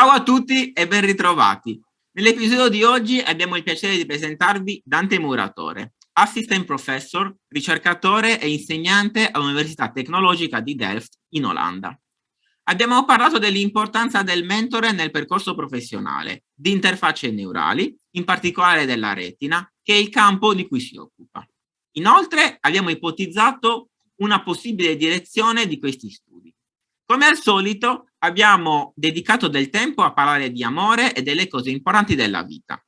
Ciao a tutti e ben ritrovati. Nell'episodio di oggi abbiamo il piacere di presentarvi Dante Muratore, Assistant Professor, ricercatore e insegnante all'Università Tecnologica di Delft in Olanda. Abbiamo parlato dell'importanza del mentore nel percorso professionale, di interfacce neurali, in particolare della retina, che è il campo di cui si occupa. Inoltre abbiamo ipotizzato una possibile direzione di questi studi. Come al solito abbiamo dedicato del tempo a parlare di amore e delle cose importanti della vita.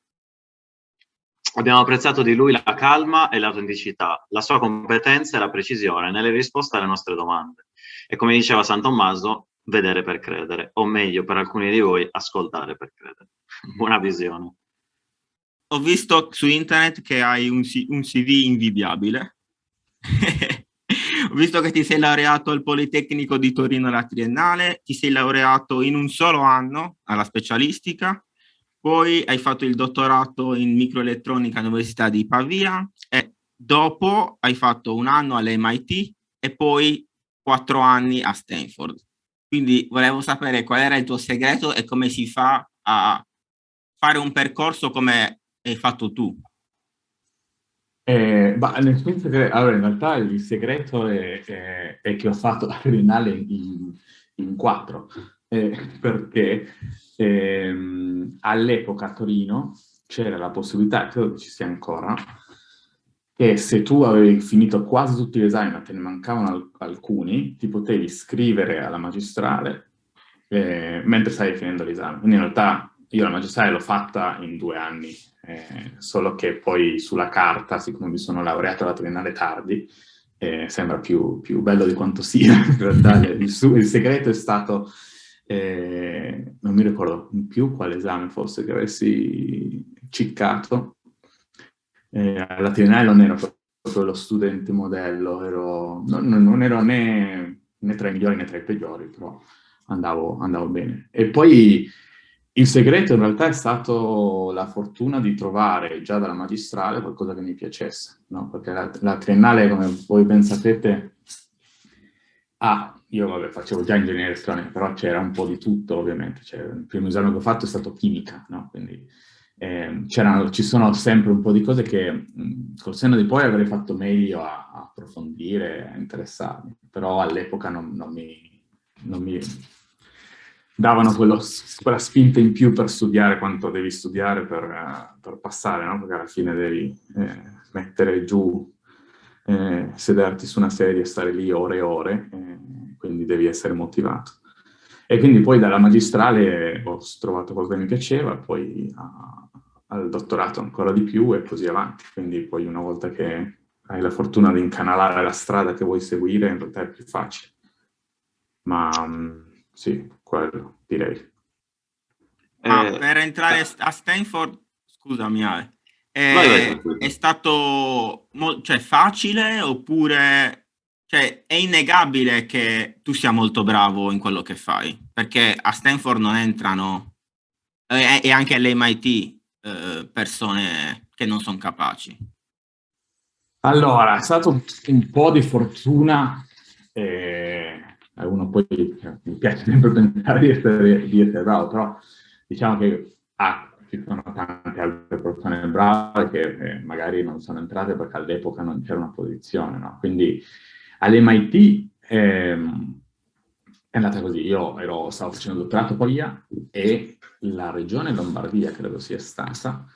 Abbiamo apprezzato di lui la calma e l'autenticità, la sua competenza e la precisione nelle risposte alle nostre domande. E come diceva San Tommaso, vedere per credere, o meglio per alcuni di voi, ascoltare per credere. Buona visione. Ho visto su internet che hai un CV invidiabile. Ho visto che ti sei laureato al Politecnico di Torino alla triennale, ti sei laureato in un solo anno alla specialistica, poi hai fatto il dottorato in microelettronica all'Università di Pavia e dopo hai fatto un anno all'MIT e poi 4 anni a Stanford. Quindi volevo sapere qual era il tuo segreto e come si fa a fare un percorso come hai fatto tu. Nel senso che, allora, in realtà il segreto è che ho fatto la triennale in 4, perché all'epoca a Torino c'era la possibilità, credo che ci sia ancora, che se tu avevi finito quasi tutti gli esami ma te ne mancavano alcuni, ti potevi iscrivere alla magistrale mentre stavi finendo l'esame. Quindi in realtà io la magistrale l'ho fatta in 2 anni, solo che poi sulla carta, siccome mi sono laureato alla triennale tardi, sembra più bello di quanto sia. In realtà il segreto è stato, non mi ricordo più quale esame fosse che avessi ciccato. Alla triennale non ero proprio lo studente modello, non ero né tra i migliori né tra i peggiori, però andavo bene. E poi il segreto in realtà è stato la fortuna di trovare già dalla magistrale qualcosa che mi piacesse, no? Perché la triennale, come voi ben sapete, io facevo già ingegneria elettronica, però c'era un po' di tutto ovviamente. Il primo esame che ho fatto è stato chimica, no? Quindi ci sono sempre un po' di cose che col senno di poi avrei fatto meglio a approfondire, a interessarmi, però all'epoca non mi davano quella spinta in più per studiare quanto devi studiare per passare, no? Perché alla fine devi mettere giù, sederti su una sedia e stare lì ore e ore, quindi devi essere motivato. E quindi poi dalla magistrale ho trovato quello che mi piaceva, poi al dottorato ancora di più e così avanti. Quindi poi una volta che hai la fortuna di incanalare la strada che vuoi seguire, in realtà è più facile. Ma sì, quello direi. Per entrare a Stanford, scusami, è stato facile oppure è innegabile che tu sia molto bravo in quello che fai? Perché a Stanford non entrano, e anche all'MIT, persone che non sono capaci. Allora, è stato un po' di fortuna. Uno poi mi piace sempre pensare di essere bravo, però diciamo che ci sono tante altre persone brave che magari non sono entrate perché all'epoca non c'era una posizione, no? Quindi all'MIT è andata così. Io stavo facendo il dottorato a Pavia e la regione Lombardia, credo sia stata,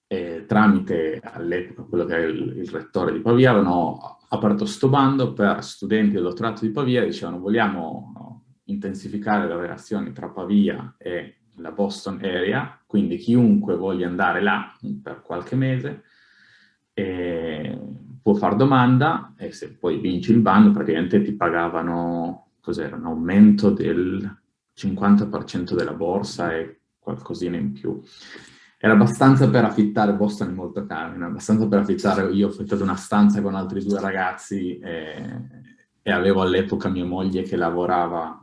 tramite all'epoca quello che era il rettore di Pavia, avevano aperto sto bando per studenti del dottorato di Pavia e dicevano: vogliamo intensificare le relazioni tra Pavia e la Boston area, quindi chiunque voglia andare là per qualche mese può far domanda, e se poi vinci il bando praticamente ti pagavano, cos'era, un aumento del 50% della borsa e qualcosina in più. Era abbastanza per affittare, Boston è molto caro, abbastanza per affittare. Io ho affittato una stanza con altri 2 ragazzi e avevo all'epoca mia moglie che lavorava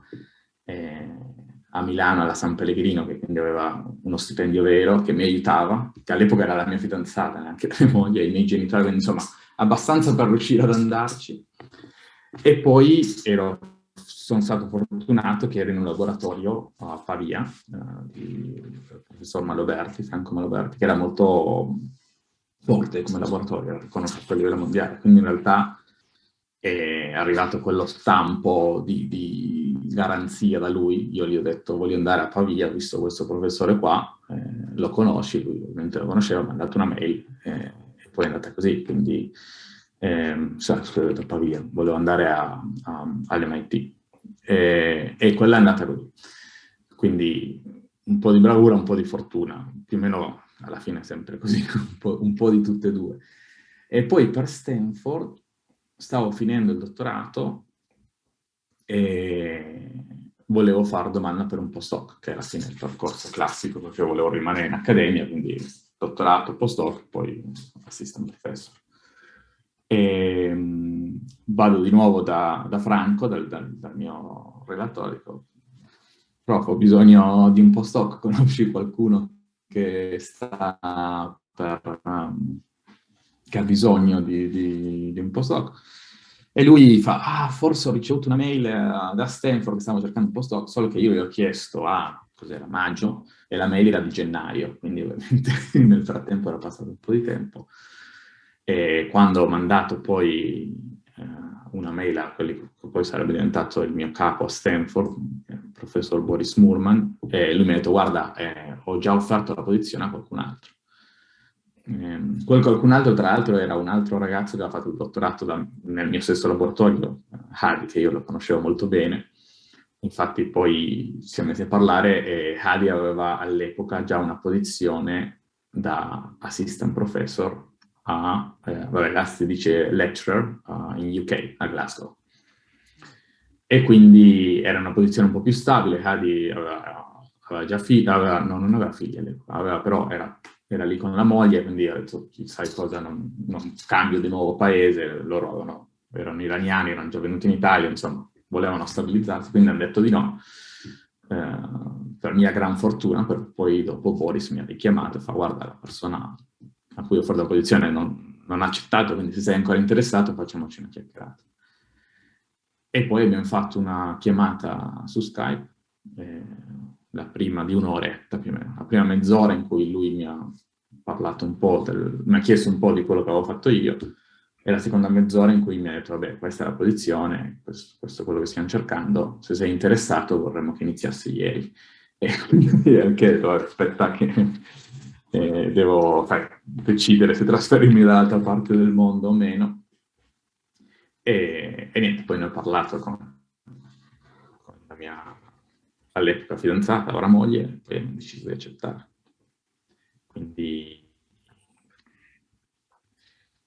a Milano, alla San Pellegrino, che quindi aveva uno stipendio vero, che mi aiutava, che all'epoca era la mia fidanzata, anche la mia moglie e i miei genitori, quindi insomma abbastanza per riuscire ad andarci. E poi ero sono stato fortunato che ero in un laboratorio a Pavia, del professor Maloberti, Franco Maloberti, che era molto forte come laboratorio, era riconosciuto a livello mondiale, quindi in realtà è arrivato quello stampo di garanzia da lui. Io gli ho detto voglio andare a Pavia, ho visto questo professore qua, lo conosci, lui ovviamente lo conosceva, mi ha mandato una mail e poi è andata così, quindi sono andato a Pavia, volevo andare all'MIT e quella è andata così. Quindi un po' di bravura, un po' di fortuna, più o meno alla fine è sempre così, un po' di tutte e due. E poi per Stanford stavo finendo il dottorato e volevo fare domanda per un postdoc, che era alla fine il percorso classico, perché volevo rimanere in accademia, quindi dottorato, postdoc, poi assistant professor. E vado di nuovo da Franco, dal mio relatore, dico, prof, ho bisogno di un postdoc, conosci qualcuno che sta che ha bisogno di un postdoc? E lui fa, forse ho ricevuto una mail da Stanford che stavo cercando un postdoc, solo che io gli ho chiesto cos'era, maggio, e la mail era di gennaio, quindi ovviamente nel frattempo era passato un po' di tempo. E quando ho mandato poi una mail a quelli che poi sarebbe diventato il mio capo a Stanford, il professor Boris Murman, lui mi ha detto, guarda, ho già offerto la posizione a qualcun altro. Quel qualcun altro, tra l'altro, era un altro ragazzo che aveva fatto il dottorato nel mio stesso laboratorio, Hadi, che io lo conoscevo molto bene. Infatti poi ci siamo messi a parlare e Hadi aveva all'epoca già una posizione da assistant professor là si dice lecturer in UK, a Glasgow. E quindi era una posizione un po' più stabile. Hadi aveva già figli, non aveva figli all'epoca, però era lì con la moglie, quindi ho detto, sai cosa, non cambio di nuovo paese, loro erano iraniani, erano già venuti in Italia, insomma, volevano stabilizzarsi, quindi hanno detto di no. Per mia gran fortuna, poi dopo Boris mi ha richiamato e fa, guarda, la persona a cui ho offerto la posizione non ha accettato, quindi se sei ancora interessato facciamoci una chiacchierata. E poi abbiamo fatto una chiamata su Skype, la prima di un'oretta più o meno, la prima mezz'ora in cui lui mi ha parlato un po', mi ha chiesto un po' di quello che avevo fatto io, e la seconda mezz'ora in cui mi ha detto, vabbè, questa è la posizione, questo è quello che stiamo cercando, se sei interessato vorremmo che iniziassi ieri. E quindi anche aspetta che devo decidere se trasferirmi dall'altra parte del mondo o meno. E niente, poi ne ho parlato con la mia all'epoca fidanzata, ora moglie, e poi ho deciso di accettare. Quindi,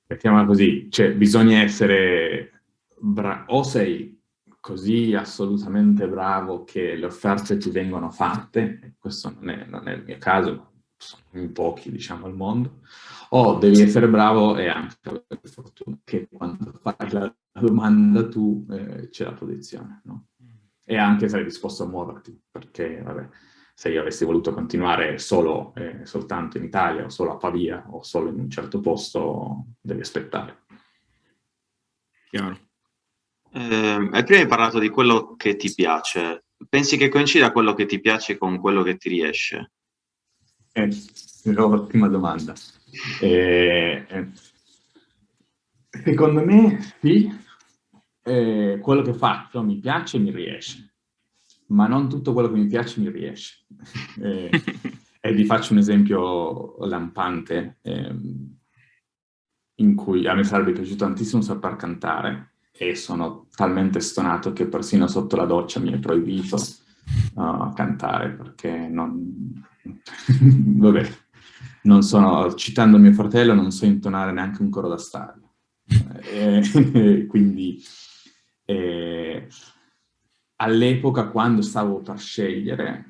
mettiamola così, cioè bisogna essere o sei così assolutamente bravo che le offerte ti vengono fatte, e questo non è il mio caso, ma sono in pochi, diciamo, al mondo, o devi essere bravo e anche avere fortuna che quando fai la domanda tu c'è la posizione, no? E anche essere disposto a muoverti, perché vabbè, se io avessi voluto continuare soltanto in Italia o solo a Pavia o solo in un certo posto, devi aspettare. Chiaro. Prima hai parlato di quello che ti piace. Pensi che coincida quello che ti piace con quello che ti riesce? Ottima domanda. Secondo me sì, quello che faccio mi piace e mi riesce, ma non tutto quello che mi piace mi riesce. E vi faccio un esempio lampante, in cui a me sarebbe piaciuto tantissimo saper cantare, e sono talmente stonato che persino sotto la doccia mi è proibito cantare, perché vabbè, citando mio fratello, non so intonare neanche un coro da stadio. Quindi all'epoca, quando stavo per scegliere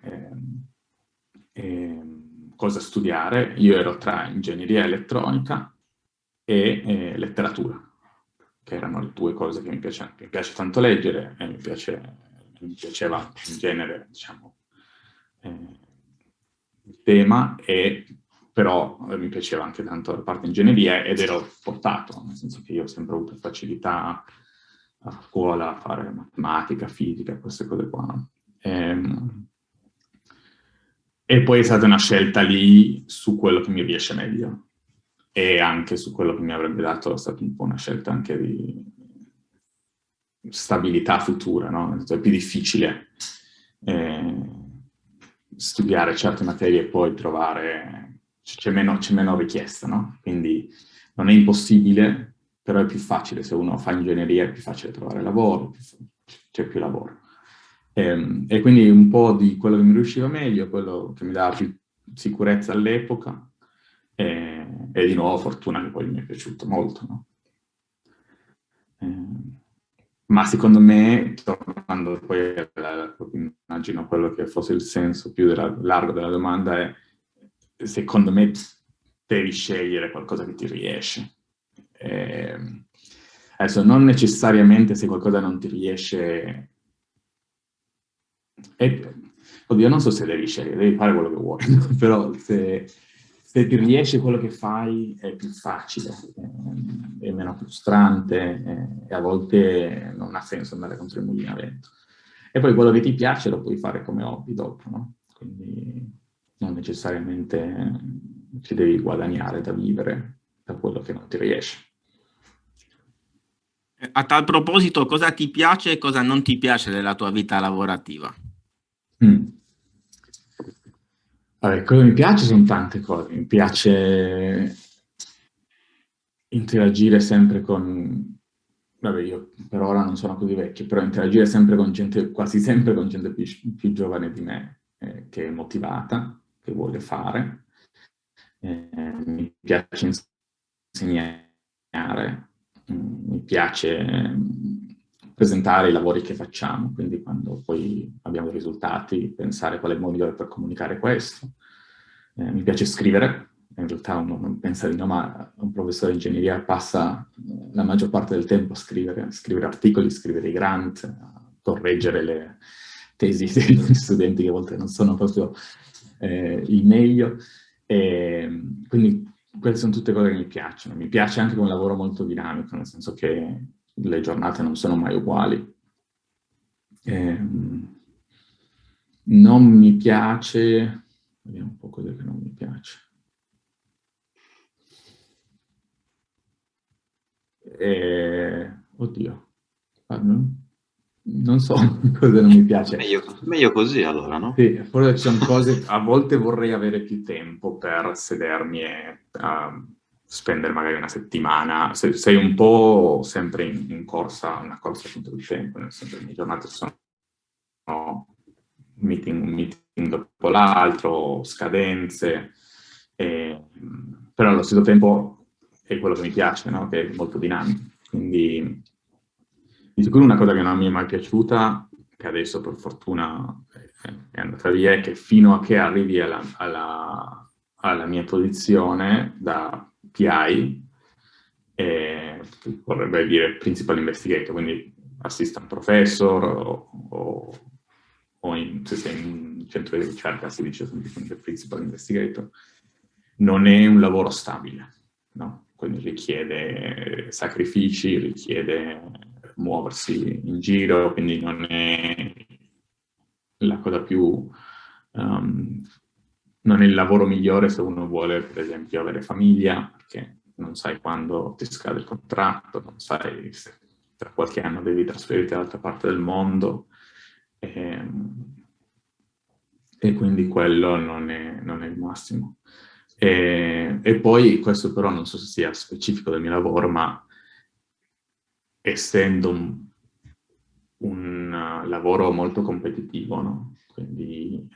cosa studiare, io ero tra ingegneria elettronica e letteratura, che erano le due cose che mi piacevano. Mi piace tanto leggere e mi piaceva in genere, diciamo, il tema, però mi piaceva anche tanto la parte ingegneria ed ero portato, nel senso che io ho sempre avuto facilità a scuola a fare matematica, fisica, queste cose qua, no? E poi è stata una scelta lì su quello che mi riesce meglio e anche su quello che mi avrebbe dato, è stata un po' una scelta anche di stabilità futura, no? È più difficile studiare certe materie e poi trovare, c'è meno richiesta, no? Quindi non è impossibile, però è più facile, se uno fa ingegneria è più facile trovare lavoro, c'è più lavoro. E quindi un po' di quello che mi riusciva meglio, quello che mi dava più sicurezza all'epoca, e di nuovo fortuna che poi mi è piaciuto molto, no? Ma secondo me, tornando poi, immagino quello che fosse il senso più largo della domanda, è secondo me devi scegliere qualcosa che ti riesce. Adesso non necessariamente se qualcosa non ti riesce, oddio, non so se devi scegliere, devi fare quello che vuoi, però se ti riesce quello che fai è più facile, è meno frustrante e a volte non ha senso andare contro il mulino a vento. E poi quello che ti piace lo puoi fare come hobby dopo, no? Quindi non necessariamente ci devi guadagnare da vivere da quello che non ti riesce. A tal proposito, cosa ti piace e cosa non ti piace della tua vita lavorativa? Allora, quello che mi piace sono tante cose. Mi piace interagire sempre con... Vabbè, io per ora non sono così vecchio, però interagire sempre con gente, quasi sempre con gente più giovane di me, che è motivata, che vuole fare. Mi piace insegnare, mi piace presentare i lavori che facciamo, quindi quando poi abbiamo i risultati, pensare qual è il modo migliore per comunicare questo. Mi piace scrivere, in realtà uno non pensa di no, ma un professore di ingegneria passa la maggior parte del tempo a scrivere articoli, scrivere i grant, a correggere le tesi degli studenti che a volte non sono proprio il meglio. Quindi queste sono tutte cose che mi piacciono. Mi piace anche un lavoro molto dinamico, nel senso che le giornate non sono mai uguali. Non mi piace... Vediamo un po' cos'è che non mi piace. Oddio. Non so cosa non mi piace. Meglio così allora, no? Sì, forse ci sono cose, a volte vorrei avere più tempo per sedermi e spendere magari una settimana. Sei un po' sempre in corsa, una corsa tutto il tempo, nel senso che le mie giornate sono un meeting dopo l'altro, scadenze, però allo stesso tempo è quello che mi piace, no? Che è molto dinamico. Quindi di sicuro una cosa che non mi è mai piaciuta, che adesso per fortuna è andata via, è che fino a che arrivi alla mia posizione da PI, vorrebbe dire Principal Investigator, quindi Assistant Professor o se sei in centro di ricerca si dice semplicemente Principal Investigator, non è un lavoro stabile, no? Quindi richiede sacrifici, richiede muoversi in giro, quindi non è la cosa più... non è il lavoro migliore se uno vuole, per esempio, avere famiglia, perché non sai quando ti scade il contratto, non sai se tra qualche anno devi trasferirti dall'altra parte del mondo, e quindi quello non è il massimo. E poi, questo però non so se sia specifico del mio lavoro, ma essendo un lavoro molto competitivo, no? Quindi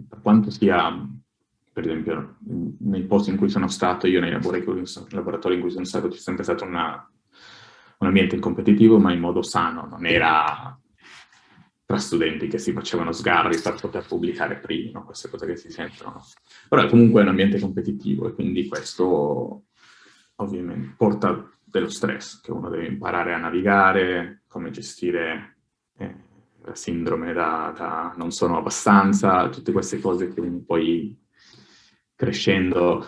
per quanto sia, per esempio, nei posti in cui sono stato, io nei laboratori in cui sono stato, c'è sempre stato un ambiente competitivo, ma in modo sano, non era tra studenti che si facevano sgarri per poter pubblicare prima, queste cose che si sentono. Però comunque è un ambiente competitivo e quindi questo ovviamente porta dello stress, che uno deve imparare a navigare, come gestire la sindrome da non sono abbastanza, tutte queste cose che poi crescendo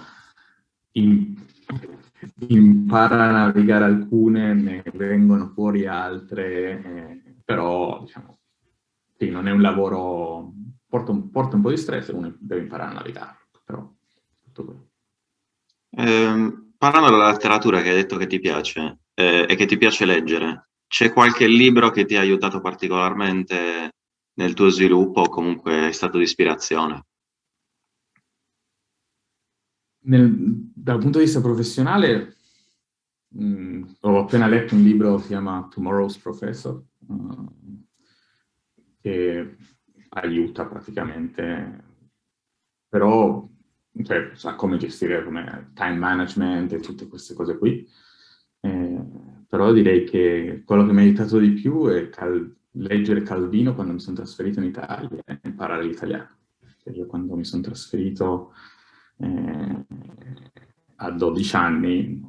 impara a navigare alcune, ne vengono fuori altre, però diciamo, sì, non è un lavoro, porta un po' di stress e uno deve imparare a navigare, però tutto quello. Parlando della letteratura che hai detto che ti piace e che ti piace leggere, c'è qualche libro che ti ha aiutato particolarmente nel tuo sviluppo o comunque è stato di ispirazione? Dal punto di vista professionale, ho appena letto un libro che si chiama Tomorrow's Professor, che aiuta praticamente, però cioè, sa come gestire come time management e tutte queste cose qui. Però direi che quello che mi ha aiutato di più è leggere Calvino quando mi sono trasferito in Italia e imparare l'italiano. Io quando mi sono trasferito a 12 anni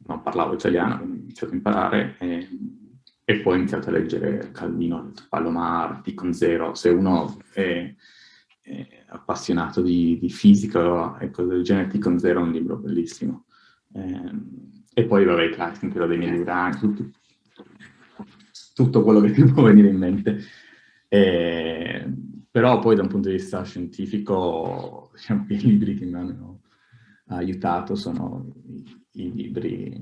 non parlavo italiano, quindi ho iniziato a imparare e poi ho iniziato a leggere Calvino, Palomar, Deacon Zero. Se uno è appassionato di fisica e cose del genere, Deacon Zero è un libro bellissimo. E poi vabbè, classico, quello dei miei libri, tutto quello che ti può venire in mente. Però poi da un punto di vista scientifico, diciamo che i libri che mi hanno aiutato sono i libri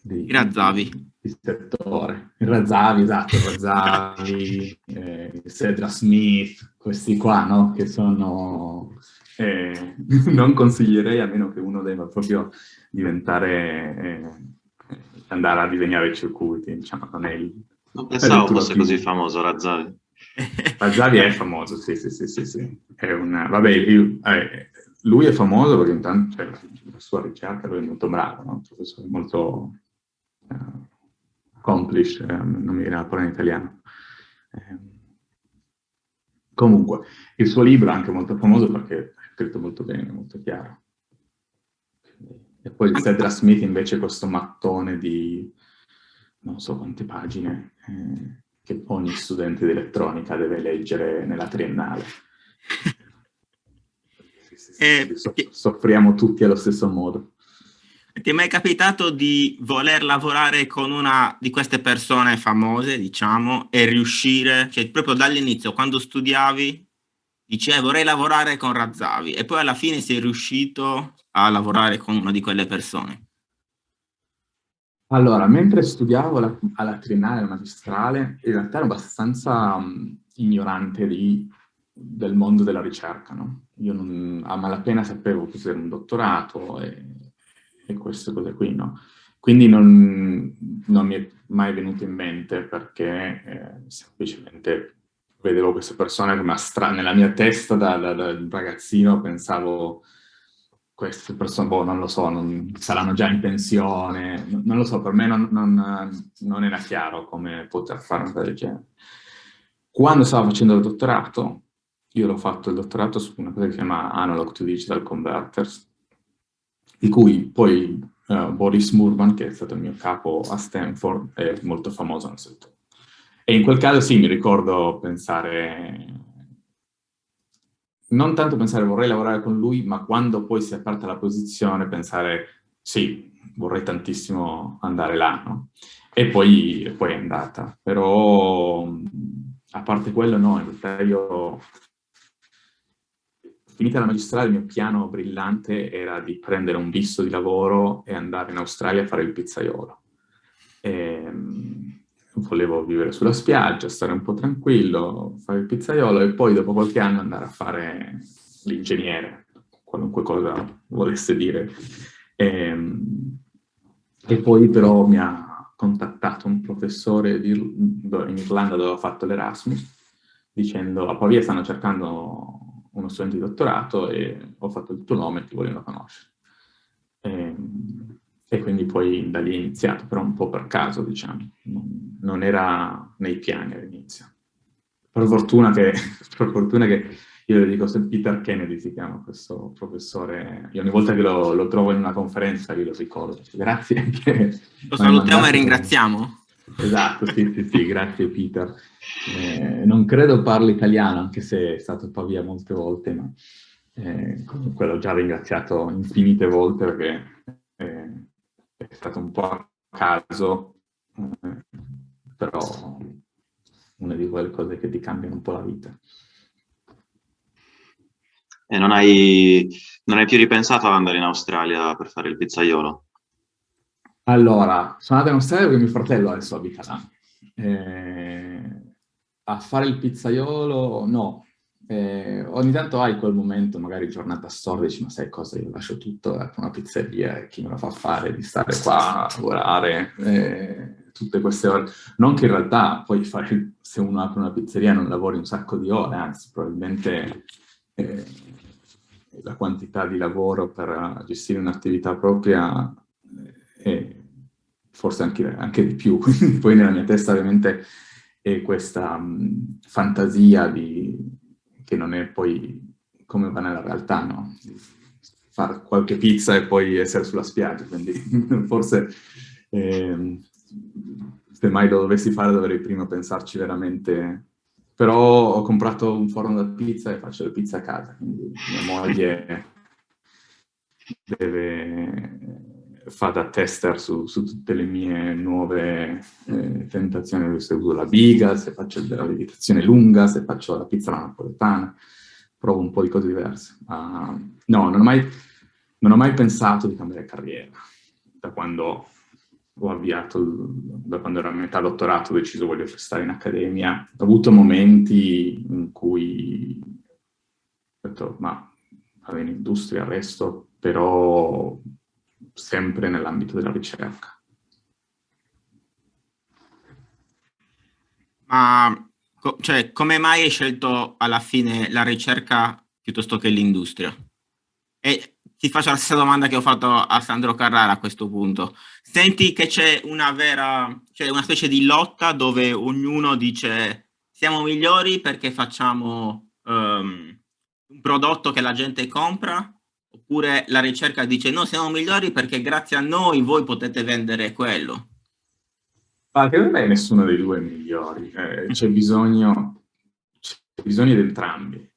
I Razzavi. di settore. Il Razzavi, esatto, il Razzavi, Cedra Smith, questi qua, no? Che sono... non consiglierei a meno che uno debba proprio diventare... andare a disegnare i circuiti, diciamo, non è il... Non pensavo fosse così famoso Razzavi. Razzavi è famoso, sì. È vabbè, lui è famoso perché intanto cioè, la sua ricerca, lui è molto bravo, no? Un professore molto accomplished, non mi viene la parola in italiano. Comunque, il suo libro è anche molto famoso perché è scritto molto bene, molto chiaro. E poi il Cedra Smith invece è questo mattone di non so quante pagine che ogni studente di elettronica deve leggere nella triennale. Soffriamo tutti allo stesso modo. Ti è mai capitato di voler lavorare con una di queste persone famose, diciamo, e riuscire, cioè proprio dall'inizio, quando studiavi, dicevi vorrei lavorare con Razzavi e poi alla fine sei riuscito a lavorare con una di quelle persone? Allora, mentre studiavo alla triennale, alla magistrale, in realtà ero abbastanza ignorante del mondo della ricerca, no? Io a malapena sapevo cos'era un dottorato e queste cose qui, no? Quindi non mi è mai venuto in mente perché semplicemente vedevo queste persone come nella mia testa da ragazzino pensavo queste persone, non lo so, saranno già in pensione, non lo so, per me non era chiaro come poter fare una cosa del genere. Quando stavo facendo il dottorato, io l'ho fatto il dottorato su una cosa che si chiama Analog to Digital Converters, di cui poi Boris Murman, che è stato il mio capo a Stanford, è molto famoso nel settore. E in quel caso sì, mi ricordo non tanto pensare vorrei lavorare con lui, ma quando poi si è aperta la posizione pensare sì, vorrei tantissimo andare là, no? E poi è andata. Però a parte quello no, in realtà io finita la magistrale il mio piano brillante era di prendere un visto di lavoro e andare in Australia a fare il pizzaiolo. Volevo vivere sulla spiaggia, stare un po' tranquillo, fare il pizzaiolo e poi dopo qualche anno andare a fare l'ingegnere, qualunque cosa volesse dire. E poi però mi ha contattato un professore in Irlanda dove ho fatto l'Erasmus, dicendo a Pavia stanno cercando uno studente di dottorato e ho fatto il tuo nome e ti vogliono conoscere. E quindi poi da lì è iniziato, però un po' per caso, diciamo. Non era nei piani all'inizio. Per fortuna che io lo dico sempre, Peter Kennedy si chiama questo professore, io ogni volta che lo trovo in una conferenza io lo ricordo. Grazie. Lo salutiamo e ringraziamo. Esatto, sì, grazie Peter. Non credo parli italiano, anche se è stato a Pavia molte volte, ma comunque l'ho già ringraziato infinite volte perché è stato un po' a caso, però una di quelle cose che ti cambiano un po' la vita. E non hai più ripensato ad andare in Australia per fare il pizzaiolo? Allora, sono andato in Australia perché mio fratello adesso abita là. A fare il pizzaiolo, no. Ogni tanto hai quel momento, magari giornata storica, dici, ma sai cosa, io lascio tutto per una pizzeria e chi me lo fa fare di stare qua a lavorare tutte queste ore. Non che in realtà poi se uno apre una pizzeria non lavori un sacco di ore, anzi probabilmente la quantità di lavoro per gestire un'attività propria è forse anche di più. Quindi poi nella mia testa ovviamente è questa fantasia che non è poi come va nella realtà, no? Fare qualche pizza e poi essere sulla spiaggia, quindi forse se mai lo dovessi fare dovrei prima pensarci veramente. Però ho comprato un forno da pizza e faccio le pizze a casa, quindi mia moglie fa da tester su tutte le mie nuove tentazioni, se uso la biga, se faccio della lievitazione lunga, se faccio la pizza alla napoletana, provo un po' di cose diverse. No, non ho mai pensato di cambiare carriera. Da quando ero a metà dottorato, ho deciso voglio stare in accademia. Ho avuto momenti in cui ho detto, ma vado in industria, resto, però sempre nell'ambito della ricerca. Ma cioè, come mai hai scelto alla fine la ricerca piuttosto che l'industria? E ti faccio la stessa domanda che ho fatto a Sandro Carrara a questo punto. Senti che c'è una specie di lotta dove ognuno dice siamo migliori perché facciamo un prodotto che la gente compra, oppure la ricerca dice no, siamo migliori perché grazie a noi voi potete vendere quello. Ma secondo me nessuno dei due è migliori, c'è bisogno di entrambi,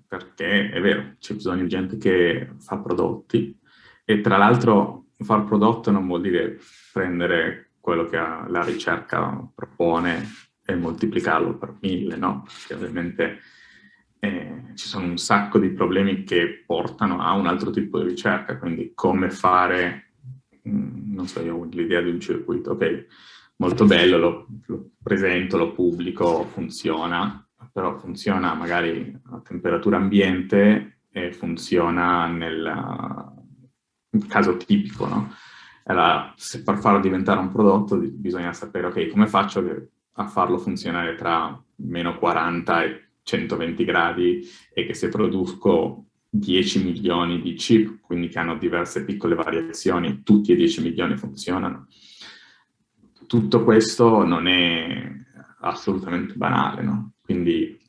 perché è vero, c'è bisogno di gente che fa prodotti e tra l'altro far prodotto non vuol dire prendere quello che la ricerca propone e moltiplicarlo per 1000, no? Perché ovviamente ci sono un sacco di problemi che portano a un altro tipo di ricerca, quindi come fare, non so, io ho l'idea di un circuito, ok, molto bello, lo presento, lo pubblico, funziona, però funziona magari a temperatura ambiente e funziona nel caso tipico, no? Allora, se per farlo diventare un prodotto bisogna sapere, ok, come faccio a farlo funzionare tra meno 40 e 120 gradi e che se produco 10 milioni di chip, quindi che hanno diverse piccole variazioni, tutti e 10 milioni funzionano. Tutto questo non è assolutamente banale, no? Quindi,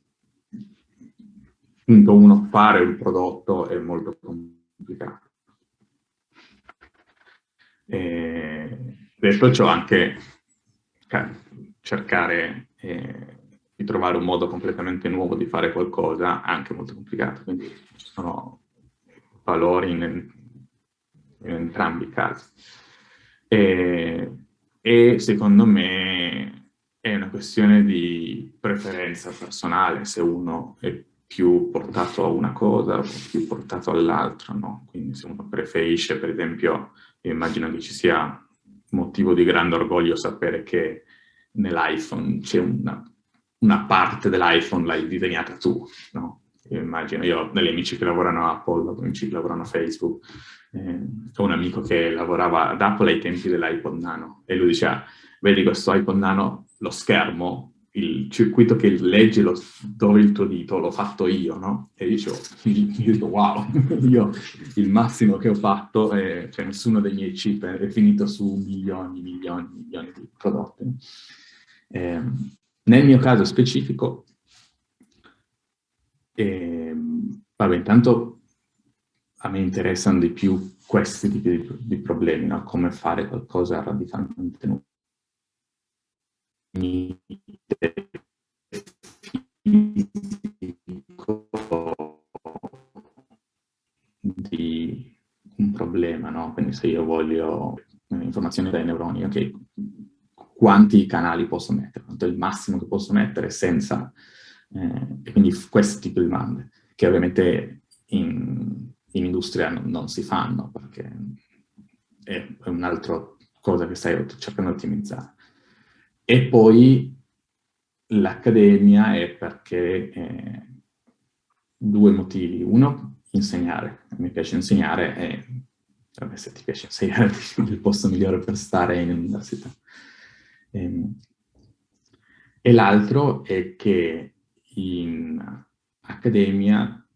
punto uno, fare un prodotto è molto complicato. Detto ciò, anche cercare di trovare un modo completamente nuovo di fare qualcosa è anche molto complicato, quindi ci sono valori in entrambi i casi. E secondo me è una questione di preferenza personale, se uno è più portato a una cosa o più portato all'altra, no? Quindi se uno preferisce, per esempio, io immagino che ci sia motivo di grande orgoglio sapere che nell'iPhone c'è una parte dell'iPhone l'hai disegnata tu, no? Io ho degli amici che lavorano a Apple, amici che lavorano a Facebook, ho un amico che lavorava ad Apple ai tempi dell'iPod Nano e lui diceva, vedi questo iPod Nano, lo schermo, il circuito che legge dove il tuo dito l'ho fatto io, no? E io dico wow, io il massimo che ho fatto, cioè nessuno dei miei chip è finito su milioni di prodotti. Nel mio caso specifico, vabbè, intanto a me interessano di più questi tipi di problemi, no? Come fare qualcosa radicalmente nuovo. Di un problema problema, no? Quindi se io voglio informazioni dai neuroni, ok, quanti canali posso mettere? Quanto è il massimo che posso mettere senza... e quindi questo tipo di domande, che ovviamente in industria non si fanno, perché è un'altra cosa che stai cercando di ottimizzare. E poi l'accademia è perché due motivi. Uno, insegnare. Mi piace insegnare e se ti piace insegnare è il posto migliore per stare in università. E l'altro è che in accademia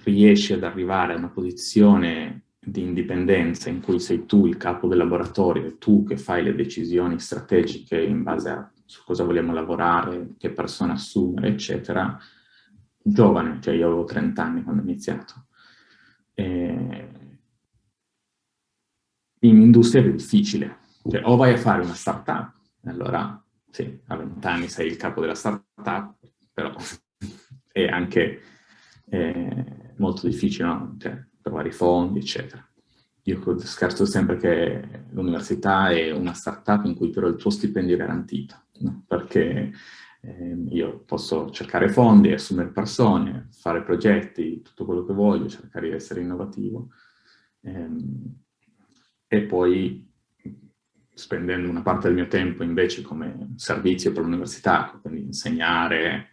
riesci ad arrivare a una posizione di indipendenza in cui sei tu il capo del laboratorio, tu che fai le decisioni strategiche in base a su cosa vogliamo lavorare, che persone assumere, eccetera, giovane, cioè io avevo 30 anni quando ho iniziato. In industria è difficile, cioè o vai a fare una startup, allora sì, a 20 anni sei il capo della startup, però è anche molto difficile, no? Cioè, trovare i fondi, eccetera. Io scherzo sempre che l'università è una startup in cui però il tuo stipendio è garantito, no? Perché io posso cercare fondi, assumere persone, fare progetti, tutto quello che voglio, cercare di essere innovativo. E poi spendendo una parte del mio tempo invece come servizio per l'università, quindi insegnare,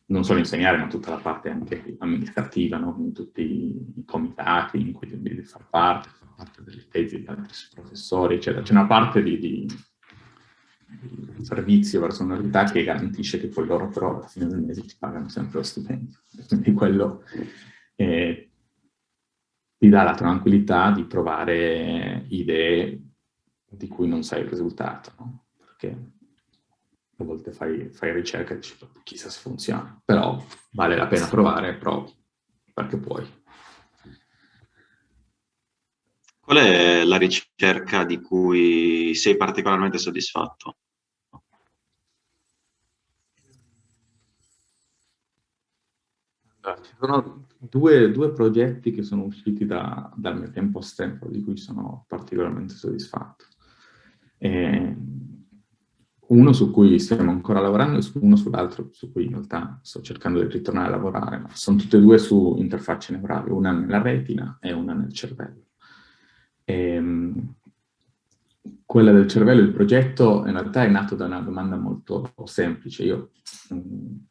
non solo insegnare, ma tutta la parte anche amministrativa, no? Quindi tutti i comitati in cui devi far parte delle tesi di altri professori, eccetera. C'è una parte di servizio verso l'università che garantisce che poi loro però alla fine del mese ti pagano sempre lo stipendio. Quindi quello ti dà la tranquillità di provare idee di cui non sai il risultato, no? Perché a volte fai ricerca e dici chissà se funziona, però vale la pena provare, provi, perché puoi. Qual è la ricerca di cui sei particolarmente soddisfatto? Ci sono due progetti che sono usciti dal mio tempo a Stanford, di cui sono particolarmente soddisfatto. Uno su cui stiamo ancora lavorando e uno sull'altro su cui in realtà sto cercando di ritornare a lavorare, ma sono tutte e due su interfacce neurali, una nella retina e una nel cervello. Quella del cervello, il progetto in realtà è nato da una domanda molto semplice. Io, un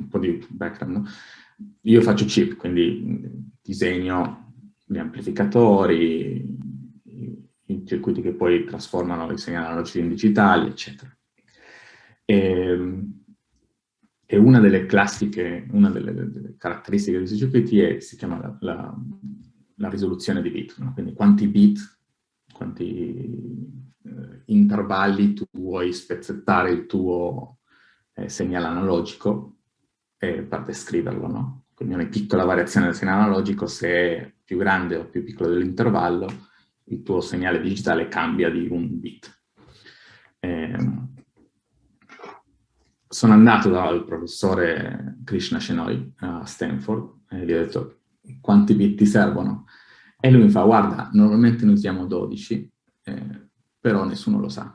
po' di background, no? Io faccio chip, quindi disegno gli amplificatori, i circuiti che poi trasformano i segnali analogici in digitali, eccetera. E una delle classiche, una delle caratteristiche di questi circuiti si chiama la risoluzione di bit, no? Quindi quanti bit, quanti intervalli tu vuoi spezzettare il tuo segnale analogico per descriverlo, no? Quindi ogni piccola variazione del segnale analogico, se è più grande o più piccolo dell'intervallo, il tuo segnale digitale cambia di un bit. Sono andato dal professore Krishna Shenoy a Stanford e gli ho detto quanti bit ti servono? E lui mi fa guarda, normalmente ne usiamo 12, però nessuno lo sa.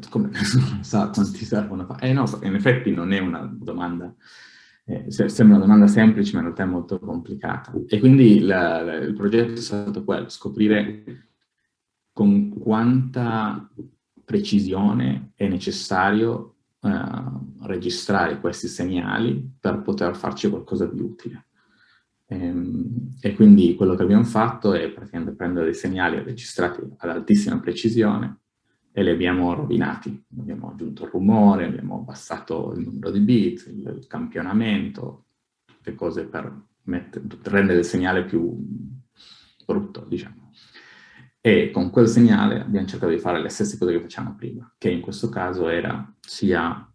Come nessuno lo sa quanti servono? No, in effetti non è una domanda, sembra una domanda semplice, ma in realtà è molto complicata. E quindi il progetto è stato quello, scoprire con quanta precisione è necessario registrare questi segnali per poter farci qualcosa di utile. E quindi quello che abbiamo fatto è praticamente prendere dei segnali registrati ad altissima precisione e li abbiamo rovinati. Abbiamo aggiunto il rumore, abbiamo abbassato il numero di bit, il campionamento, tutte cose per rendere il segnale più brutto, diciamo. E con quel segnale abbiamo cercato di fare le stesse cose che facciamo prima, che in questo caso era sia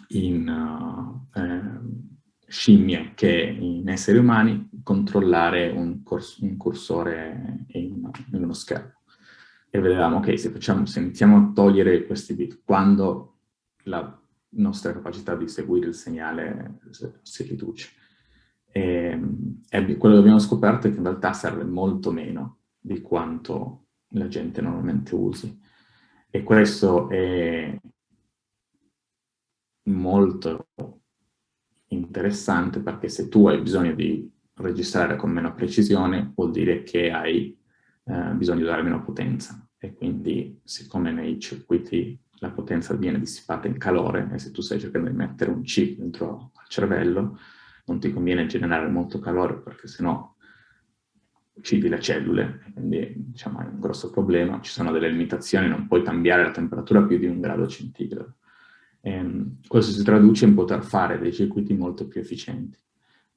in scimmie che in esseri umani controllare un cursore in uno schermo. E vedevamo, ok, se iniziamo a togliere questi bit, quando la nostra capacità di seguire il segnale si riduce. E quello che abbiamo scoperto è che in realtà serve molto meno di quanto la gente normalmente usi. E questo è molto interessante, perché se tu hai bisogno di registrare con meno precisione, vuol dire che hai bisogno di usare meno potenza. E quindi, siccome nei circuiti la potenza viene dissipata in calore, e se tu stai cercando di mettere un chip dentro al cervello, non ti conviene generare molto calore, perché sennò uccidi le cellule, quindi diciamo è un grosso problema. Ci sono delle limitazioni, non puoi cambiare la temperatura più di 1 grado centigrado. Questo si traduce in poter fare dei circuiti molto più efficienti.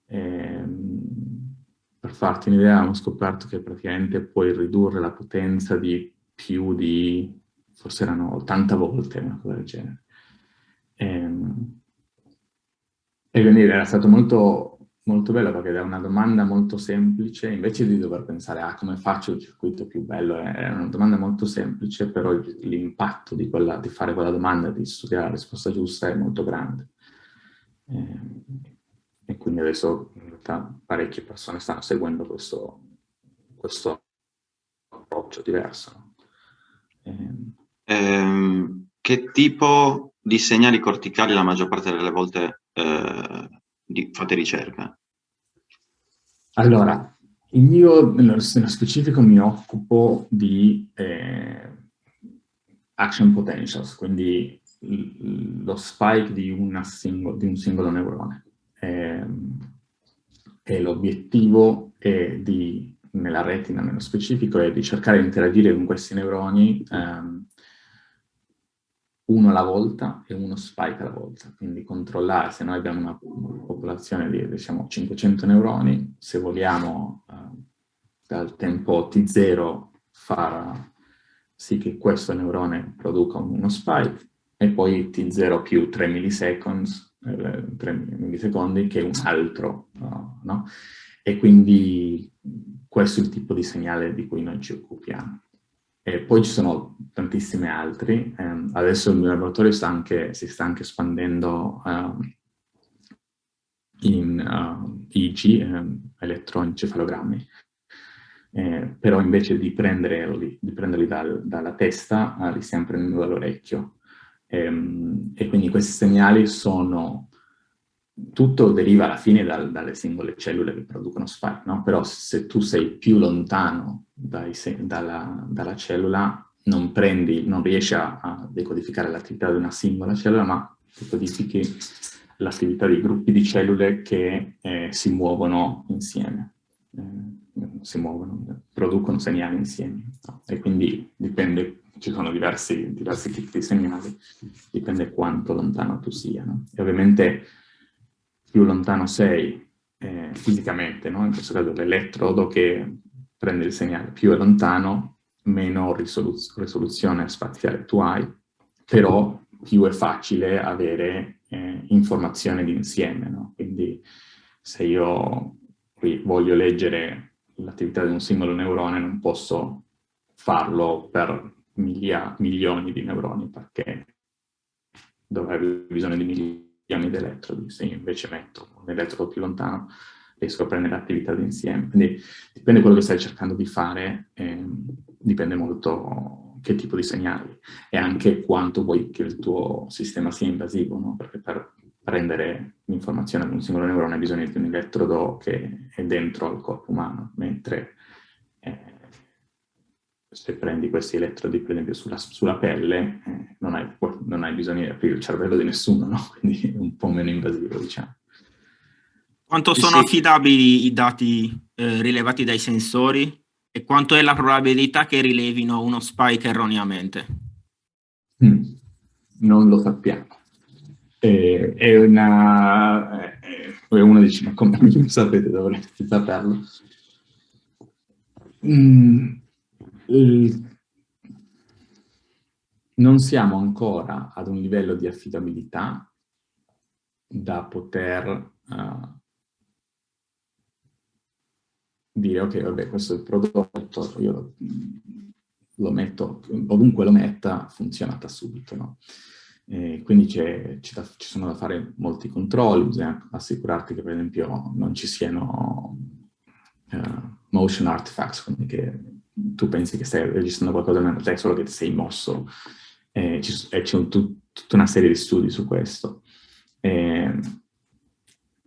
Per farti un'idea, abbiamo scoperto che praticamente puoi ridurre la potenza di più di, forse erano 80 volte, una cosa del genere. E quindi era stato molto, molto bello, perché era una domanda molto semplice, invece di dover pensare a come faccio il circuito più bello, era una domanda molto semplice, però l'impatto di fare quella domanda, di studiare la risposta giusta è molto grande. E quindi adesso in realtà parecchie persone stanno seguendo questo approccio diverso. Che tipo di segnali corticali la maggior parte delle volte fate ricerca? Allora, io nello specifico mi occupo di action potentials, quindi lo spike di un singolo neurone. E l'obiettivo è nella retina nello specifico, è di cercare di interagire con questi neuroni uno alla volta e uno spike alla volta. Quindi controllare, se noi abbiamo una popolazione di, diciamo, 500 neuroni, se vogliamo dal tempo t0 far sì che questo neurone produca uno spike, e poi t0 più 3 millisecondi, che è un altro, no? E quindi questo è il tipo di segnale di cui noi ci occupiamo. E poi ci sono tantissimi altri. Adesso il mio laboratorio si sta anche espandendo in EEG, elettroencefalogrammi. Però invece di prenderli dalla testa, li stiamo prendendo dall'orecchio. E quindi questi segnali tutto deriva alla fine dalle singole cellule che producono spike, no? Però se tu sei più lontano dalla cellula, non riesci a decodificare l'attività di una singola cellula, ma decodifichi l'attività di gruppi di cellule che si muovono insieme, producono segnali insieme. No? E quindi dipende, ci sono diversi tipi di segnali, dipende quanto lontano tu sia, no? E ovviamente più lontano sei fisicamente, no? In questo caso l'elettrodo che prende il segnale più è lontano, meno risoluzione spaziale tu hai, però più è facile avere informazione d'insieme, no? Quindi se io voglio leggere l'attività di un singolo neurone, non posso farlo per milioni di neuroni, perché dovrei avere bisogno di milioni di elettrodi. Se io invece metto un elettrodo più lontano, riesco a prendere l'attività d'insieme. Quindi dipende da quello che stai cercando di fare, dipende molto che tipo di segnali e anche quanto vuoi che il tuo sistema sia invasivo, no? Perché per prendere l'informazione da un singolo neurone hai bisogno di un elettrodo che è dentro al corpo umano, mentre se prendi questi elettrodi per esempio sulla pelle, non hai bisogno di aprire il cervello di nessuno, no? Quindi è un po' meno invasivo, diciamo. Quanto sono affidabili i dati rilevati dai sensori e quanto è la probabilità che rilevino uno spike erroneamente? Non lo sappiamo. Uno dice, ma come lo sapete, dovreste saperlo. Non siamo ancora ad un livello di affidabilità da poter dire, ok, vabbè, questo è il prodotto, io lo metto, ovunque lo metta, funziona da subito, no? Quindi ci sono da fare molti controlli, bisogna assicurarti che per esempio non ci siano motion artifacts, quindi che tu pensi che stai registrando qualcosa nel testo, solo che ti sei mosso. C'è tutta una serie di studi su questo.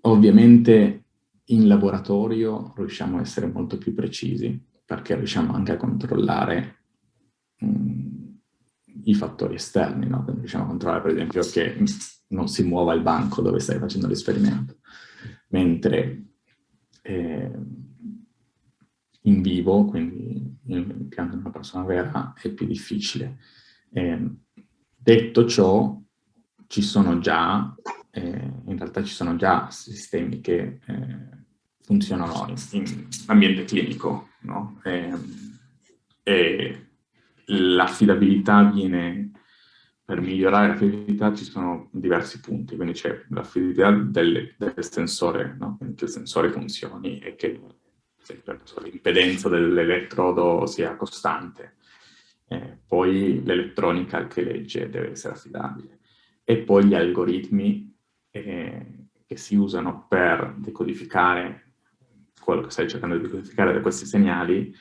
Ovviamente in laboratorio riusciamo a essere molto più precisi, perché riusciamo anche a controllare i fattori esterni, no? Quindi riusciamo a controllare, per esempio, che non si muova il banco dove stai facendo l'esperimento, mentre in vivo, quindi impiantando una persona vera, è più difficile. Detto ciò, ci sono già, in realtà ci sono già sistemi che funzionano in ambiente clinico, no? E l'affidabilità per migliorare l'affidabilità ci sono diversi punti, quindi c'è l'affidabilità del sensore, no? Che il sensore funzioni e che l'impedenza dell'elettrodo sia costante. Poi l'elettronica che legge deve essere affidabile. E poi gli algoritmi che si usano per decodificare quello che stai cercando di decodificare da questi segnali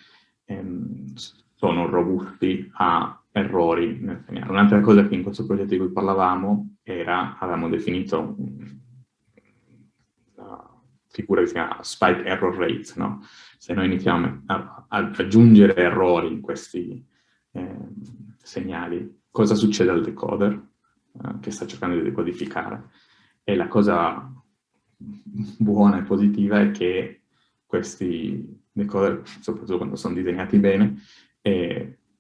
sono robusti a errori nel segnale. Un'altra cosa che in questo progetto di cui parlavamo avevamo definito una figura che si chiama spike error rate, no? Se noi iniziamo a aggiungere errori in questi segnali, cosa succede al decoder che sta cercando di decodificare? E la cosa buona e positiva è che questi decoder, soprattutto quando sono disegnati bene,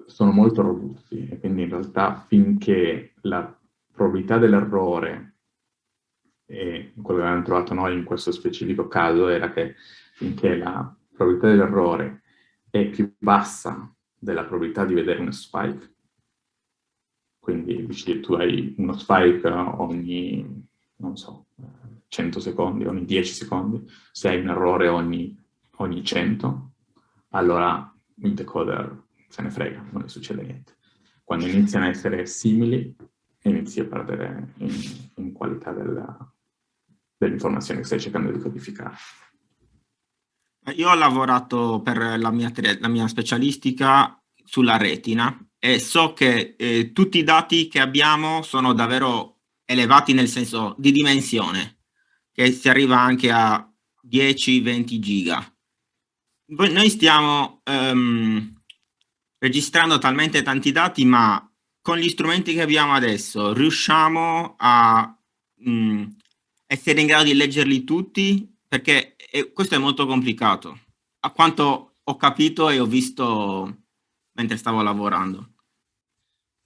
sono molto robusti e quindi in realtà finché la probabilità dell'errore, e quello che abbiamo trovato noi in questo specifico caso era che finché la probabilità dell'errore è più bassa della probabilità di vedere uno spike, quindi tu hai uno spike ogni, non so, 100 secondi, ogni 10 secondi, se hai un errore ogni 100, allora il decoder se ne frega, non ne succede niente. Quando iniziano a essere simili, inizi a perdere in qualità dell'informazione che stai cercando di codificare. Io ho lavorato per la mia specialistica sulla retina e so che tutti i dati che abbiamo sono davvero elevati nel senso di dimensione, che si arriva anche a 10-20 giga. Noi stiamo registrando talmente tanti dati, ma con gli strumenti che abbiamo adesso riusciamo a essere in grado di leggerli tutti? Perché questo è molto complicato, a quanto ho capito e ho visto mentre stavo lavorando.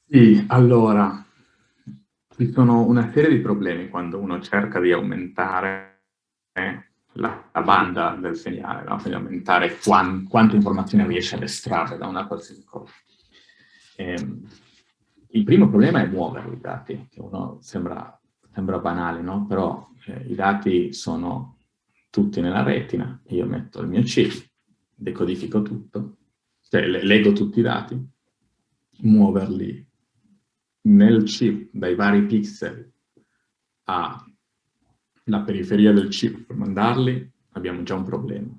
Sì, allora, ci sono una serie di problemi quando uno cerca di aumentare la banda del segnale, no? Quindi aumentare quanta informazione riesce ad estrarre da una qualsiasi cosa. Il primo problema è muovere i dati, che uno sembra banale, no? Però i dati sono tutti nella retina, io metto il mio chip, decodifico tutto, cioè leggo tutti i dati, muoverli nel chip dai vari pixel alla periferia del chip per mandarli, abbiamo già un problema.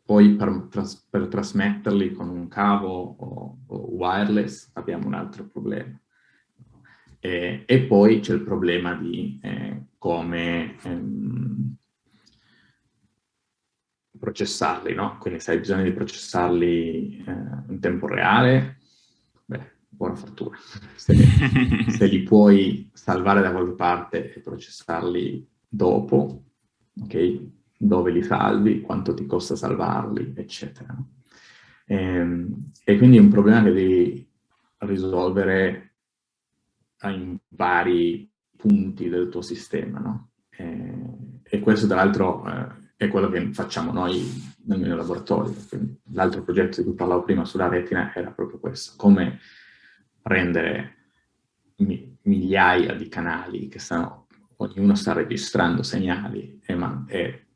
Poi per trasmetterli con un cavo o wireless abbiamo un altro problema. E poi c'è il problema di come processarli, no? Quindi se hai bisogno di processarli in tempo reale, buona fortuna. Se li puoi salvare da qualche parte e processarli dopo, ok? Dove li salvi, quanto ti costa salvarli, eccetera. E quindi è un problema che devi risolvere in vari punti del tuo sistema, no? E questo, tra l'altro, è quello che facciamo noi nel mio laboratorio. Quindi, l'altro progetto di cui parlavo prima sulla retina era proprio questo: come rendere migliaia di canali che ognuno sta registrando segnali e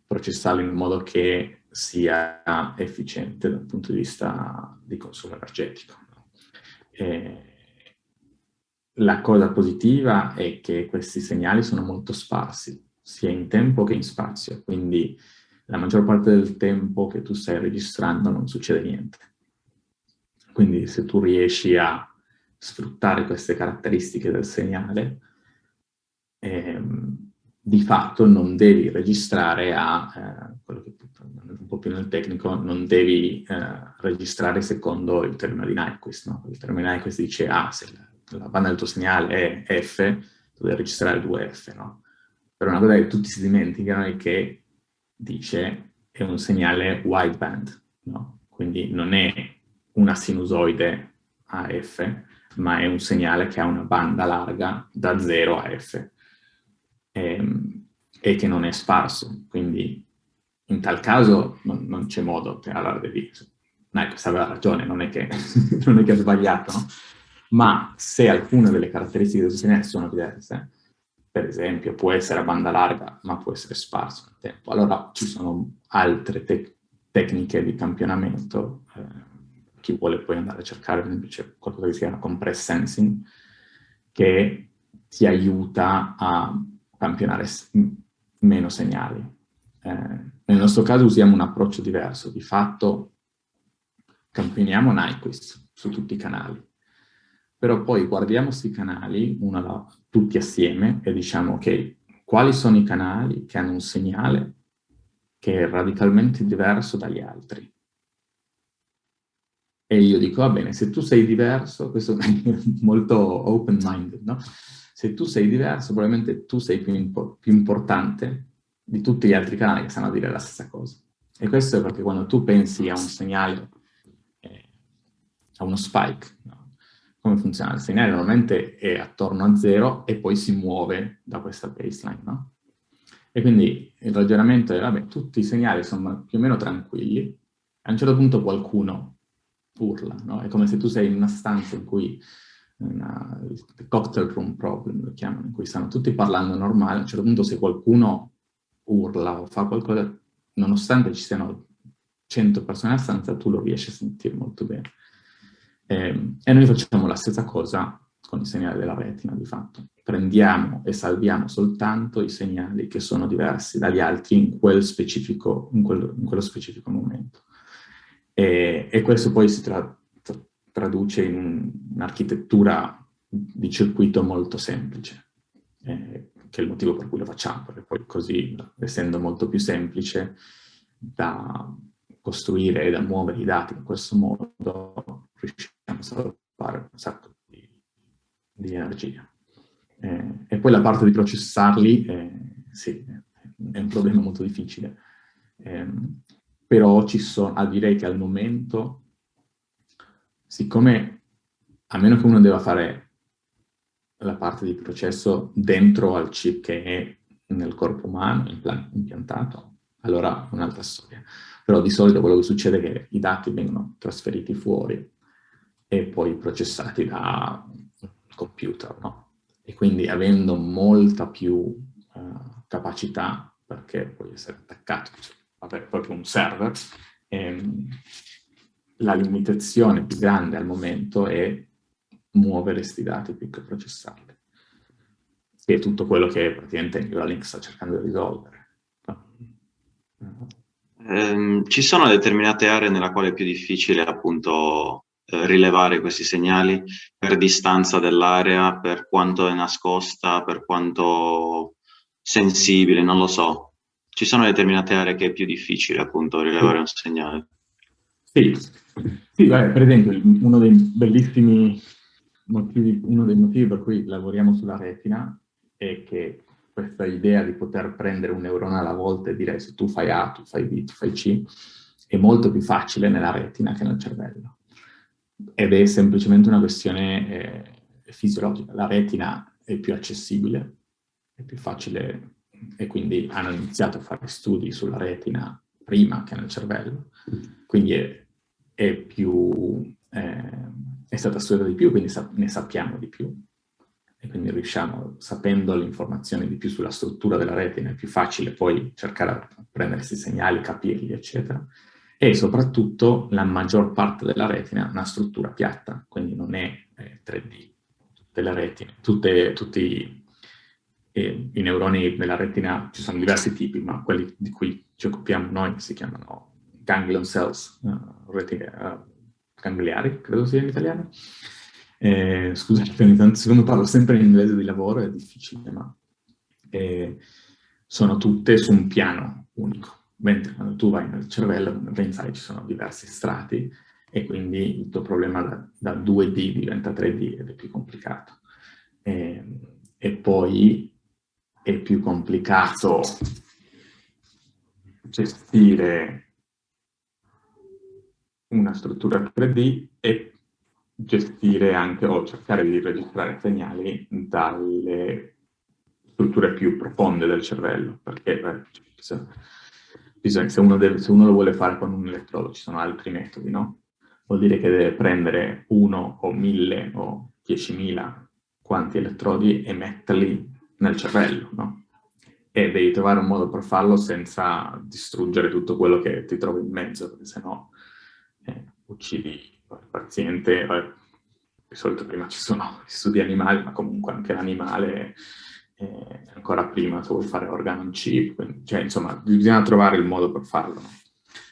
processarli in modo che sia efficiente dal punto di vista di consumo energetico. La cosa positiva è che questi segnali sono molto sparsi, sia in tempo che in spazio, quindi la maggior parte del tempo che tu stai registrando non succede niente. Quindi se tu riesci a sfruttare queste caratteristiche del segnale, di fatto non devi registrare quello che un po' più nel tecnico, non devi registrare secondo il termine di Nyquist, no? Il termine di Nyquist dice, se la banda del tuo segnale è F, tu devi registrare 2F, no? Però una cosa che tutti si dimenticano è che dice è un segnale wideband, no? Quindi non è una sinusoide a F, ma è un segnale che ha una banda larga da 0 a F e che non è sparso. Quindi in tal caso non c'è modo, allora devi... Nyquist aveva ragione, non è che, non è che ha sbagliato, no? Ma se alcune delle caratteristiche del segnale sono diverse, per esempio può essere a banda larga, ma può essere sparso nel tempo, allora ci sono altre tecniche di campionamento. Chi vuole poi andare a cercare, per esempio, c'è qualcosa che si chiama compress sensing, che ti aiuta a campionare meno segnali. Nel nostro caso usiamo un approccio diverso, di fatto campioniamo Nyquist su tutti i canali, però poi guardiamo questi canali tutti assieme e diciamo, ok, quali sono i canali che hanno un segnale che è radicalmente diverso dagli altri? E io dico, va bene, se tu sei diverso, questo è molto open-minded, no? Se tu sei diverso, probabilmente tu sei più importante di tutti gli altri canali che sanno dire la stessa cosa. E questo è perché quando tu pensi a un segnale, a uno spike, no? Come funziona? Il segnale normalmente è attorno a 0 e poi si muove da questa baseline, no? E quindi il ragionamento è, vabbè, tutti i segnali sono più o meno tranquilli, a un certo punto qualcuno urla, no? È come se tu sei in una stanza in cui, il cocktail room problem lo chiamano, in cui stanno tutti parlando normale, a un certo punto se qualcuno urla o fa qualcosa, nonostante ci siano 100 persone nella stanza, tu lo riesci a sentire molto bene. E noi facciamo la stessa cosa con i segnali della retina, di fatto. Prendiamo e salviamo soltanto i segnali che sono diversi dagli altri in quello specifico momento. E questo poi si traduce in un'architettura di circuito molto semplice, che è il motivo per cui lo facciamo, perché poi così, essendo molto più semplice da costruire e da muovere i dati in questo modo, riusciamo a salvare un sacco di energia. E poi la parte di processarli, sì, è un problema molto difficile. Però direi che al momento, siccome, a meno che uno debba fare la parte di processo dentro al chip che è nel corpo umano, impiantato, allora è un'altra storia. Però di solito quello che succede è che i dati vengono trasferiti fuori e poi processati da computer, no? E quindi avendo molta più capacità, perché può essere attaccato proprio un server, la limitazione più grande al momento è muovere questi dati più che processarli, che è tutto quello che praticamente Neuralink sta cercando di risolvere. Ci sono determinate aree nella quale è più difficile appunto rilevare questi segnali per distanza dell'area, per quanto è nascosta, per quanto sensibile, non lo so. Ci sono determinate aree che è più difficile appunto rilevare un segnale. Sì, per esempio uno dei bellissimi motivi, uno dei motivi per cui lavoriamo sulla retina è che questa idea di poter prendere un neurone alla volta e dire se tu fai A, tu fai B, tu fai C, è molto più facile nella retina che nel cervello. Ed è semplicemente una questione fisiologica. La retina è più accessibile, è più facile, e quindi hanno iniziato a fare studi sulla retina prima che nel cervello. Quindi è stata studiata di più, quindi ne sappiamo di più. E quindi riusciamo, sapendo le informazioni di più sulla struttura della retina, è più facile poi cercare di prendere questi segnali, capirli, eccetera. E soprattutto la maggior parte della retina ha una struttura piatta, quindi non è 3D. Tutte le retine, tutti i neuroni della retina, ci sono diversi tipi, ma quelli di cui ci ci occupiamo noi, si chiamano ganglion cells, reti gangliari, credo sia in italiano. Scusate, ogni tanto, siccome parlo sempre in inglese di lavoro è difficile, ma sono tutte su un piano unico. Mentre quando tu vai nel cervello, come ben sai, ci sono diversi strati e quindi il tuo problema da 2D diventa 3D ed è più complicato. E poi è più complicato gestire una struttura 3D e gestire anche o cercare di registrare segnali dalle strutture più profonde del cervello, perché se uno lo vuole fare con un elettrodo ci sono altri metodi, no? Vuol dire che deve prendere 1 o 1000 o 10.000 quanti elettrodi e metterli nel cervello, no? E devi trovare un modo per farlo senza distruggere tutto quello che ti trovi in mezzo, perché sennò uccidi il paziente. Di solito prima ci sono gli studi animali, ma comunque anche l'animale, ancora prima se vuoi fare organ on chip, cioè insomma bisogna trovare il modo per farlo, no?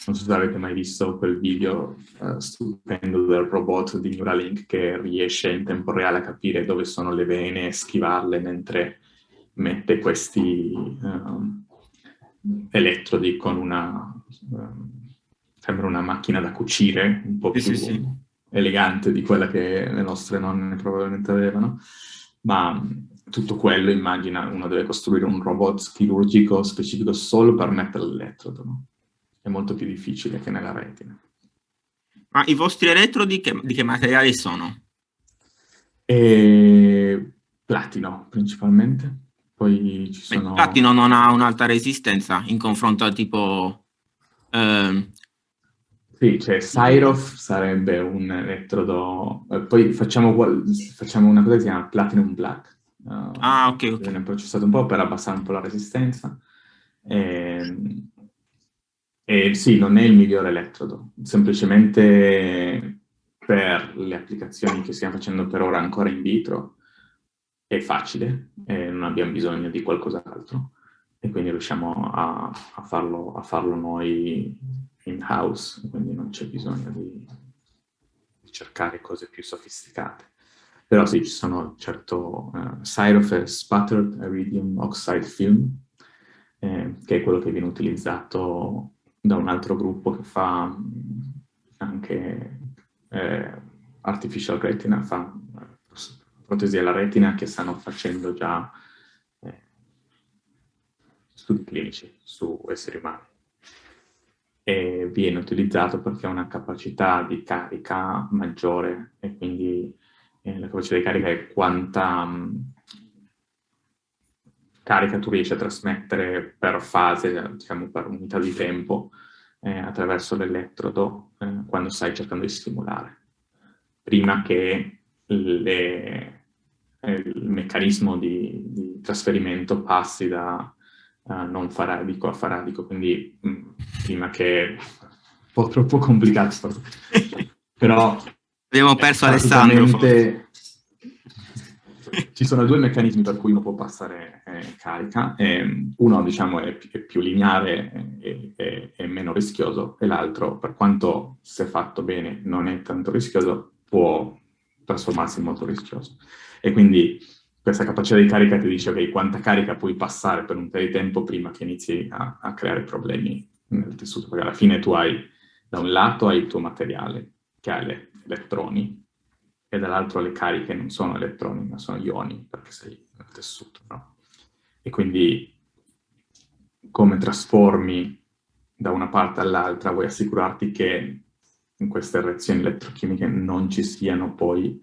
Non so se avete mai visto quel video stupendo del robot di Neuralink che riesce in tempo reale a capire dove sono le vene e schivarle mentre mette questi elettrodi con sembra una macchina da cucire, un po' più elegante di quella che le nostre nonne probabilmente avevano, ma tutto quello, immagina, uno deve costruire un robot chirurgico specifico solo per mettere l'elettrodo, no? È molto più difficile che nella retina. Ma i vostri elettrodi di che materiali sono? Platino, principalmente. Poi ci sono... Il platino non ha un'alta resistenza in confronto al tipo... Sì, cioè Syrof sarebbe un elettrodo... poi facciamo una cosa che si chiama Platinum Black. ok. Viene processato un po' per abbassare un po' la resistenza. E sì, non è il migliore elettrodo, semplicemente per le applicazioni che stiamo facendo per ora ancora in vitro è facile, non abbiamo bisogno di qualcos'altro e quindi riusciamo a farlo noi in-house, quindi non c'è bisogno di cercare cose più sofisticate. Però sì, ci sono certo Syrof e Sputtered Iridium Oxide Film, che è quello che viene utilizzato da un altro gruppo che fa anche artificial retina, fa protesi alla retina, che stanno facendo già studi clinici su esseri umani. E viene utilizzato perché ha una capacità di carica maggiore e quindi la capacità di carica è quanta carica tu riesci a trasmettere per fase, diciamo per unità di tempo, attraverso l'elettrodo quando stai cercando di stimolare, prima che il meccanismo di trasferimento passi da non faradico a faradico, quindi prima che... un po' troppo complicato, però abbiamo perso Alessandro. Ci sono due meccanismi per cui uno può passare carica, uno diciamo è più lineare e meno rischioso, e l'altro, per quanto se fatto bene non è tanto rischioso, può trasformarsi in molto rischioso. E quindi questa capacità di carica ti dice ok, quanta carica puoi passare per un periodo di tempo prima che inizi a creare problemi nel tessuto, perché alla fine tu hai, da un lato hai il tuo materiale che ha gli elettroni, e dall'altro le cariche non sono elettroni, ma sono ioni, perché sei nel tessuto, no? E quindi come trasformi da una parte all'altra, vuoi assicurarti che in queste reazioni elettrochimiche non ci siano poi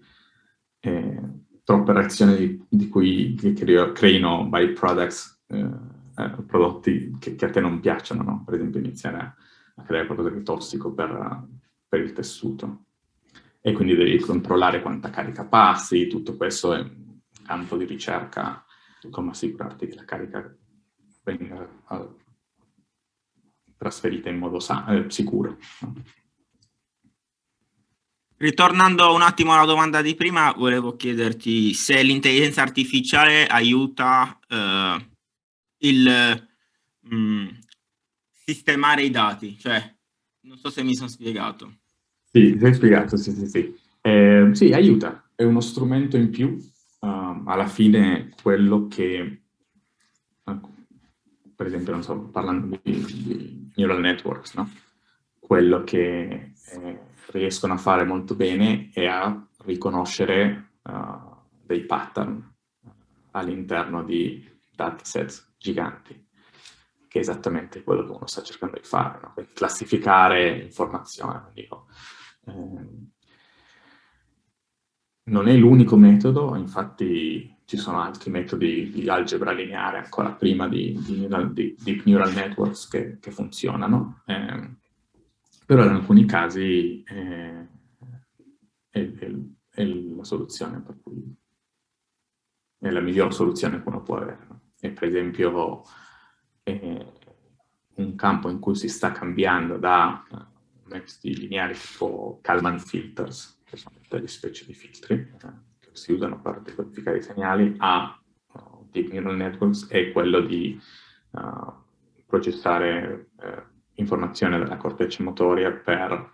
troppe reazioni che creino byproducts, prodotti che a te non piacciono, no? Per esempio iniziare a creare qualcosa di tossico per il tessuto. E quindi devi controllare quanta carica passi, tutto questo è un campo di ricerca, come assicurarti che la carica venga trasferita in modo sicuro. Ritornando un attimo alla domanda di prima, volevo chiederti se l'intelligenza artificiale aiuta sistemare i dati, cioè, non so se mi sono spiegato. Sì, ti hai spiegato, sì. Sì, aiuta, è uno strumento in più, alla fine quello che, per esempio, non so, parlando di neural networks, no? Quello che riescono a fare molto bene è a riconoscere dei pattern all'interno di dataset giganti, che è esattamente quello che uno sta cercando di fare, no? Quindi classificare informazioni. Dico, non è l'unico metodo, infatti ci sono altri metodi di algebra lineare ancora prima di deep neural networks che funzionano, però in alcuni casi è la soluzione, per cui è la miglior soluzione che uno può avere. E per esempio un campo in cui si sta cambiando da metodi lineari tipo Kalman filters, che sono delle specie di filtri che si usano per decodificare i segnali, a deep neural networks, è quello di processare informazione dalla corteccia motoria per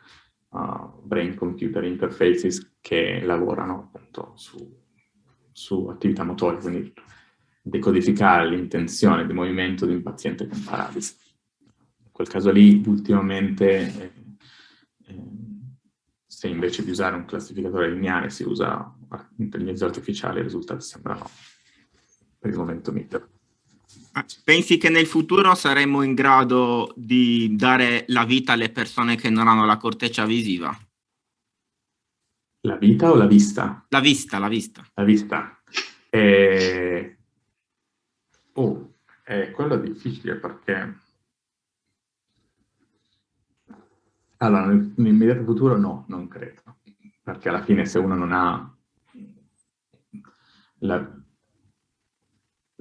brain-computer interfaces che lavorano appunto su attività motorie, quindi decodificare l'intenzione di movimento di un paziente con paralisi. In quel caso lì, ultimamente, se invece di usare un classificatore lineare si usa intelligenza artificiale, i risultati sembrano per il momento migliori. Pensi che nel futuro saremo in grado di dare la vita alle persone che non hanno la corteccia visiva? La vita o la vista? La vista, la vista. La vista. Quello è difficile perché... Allora, nell'immediato futuro no, non credo. Perché alla fine se uno non ha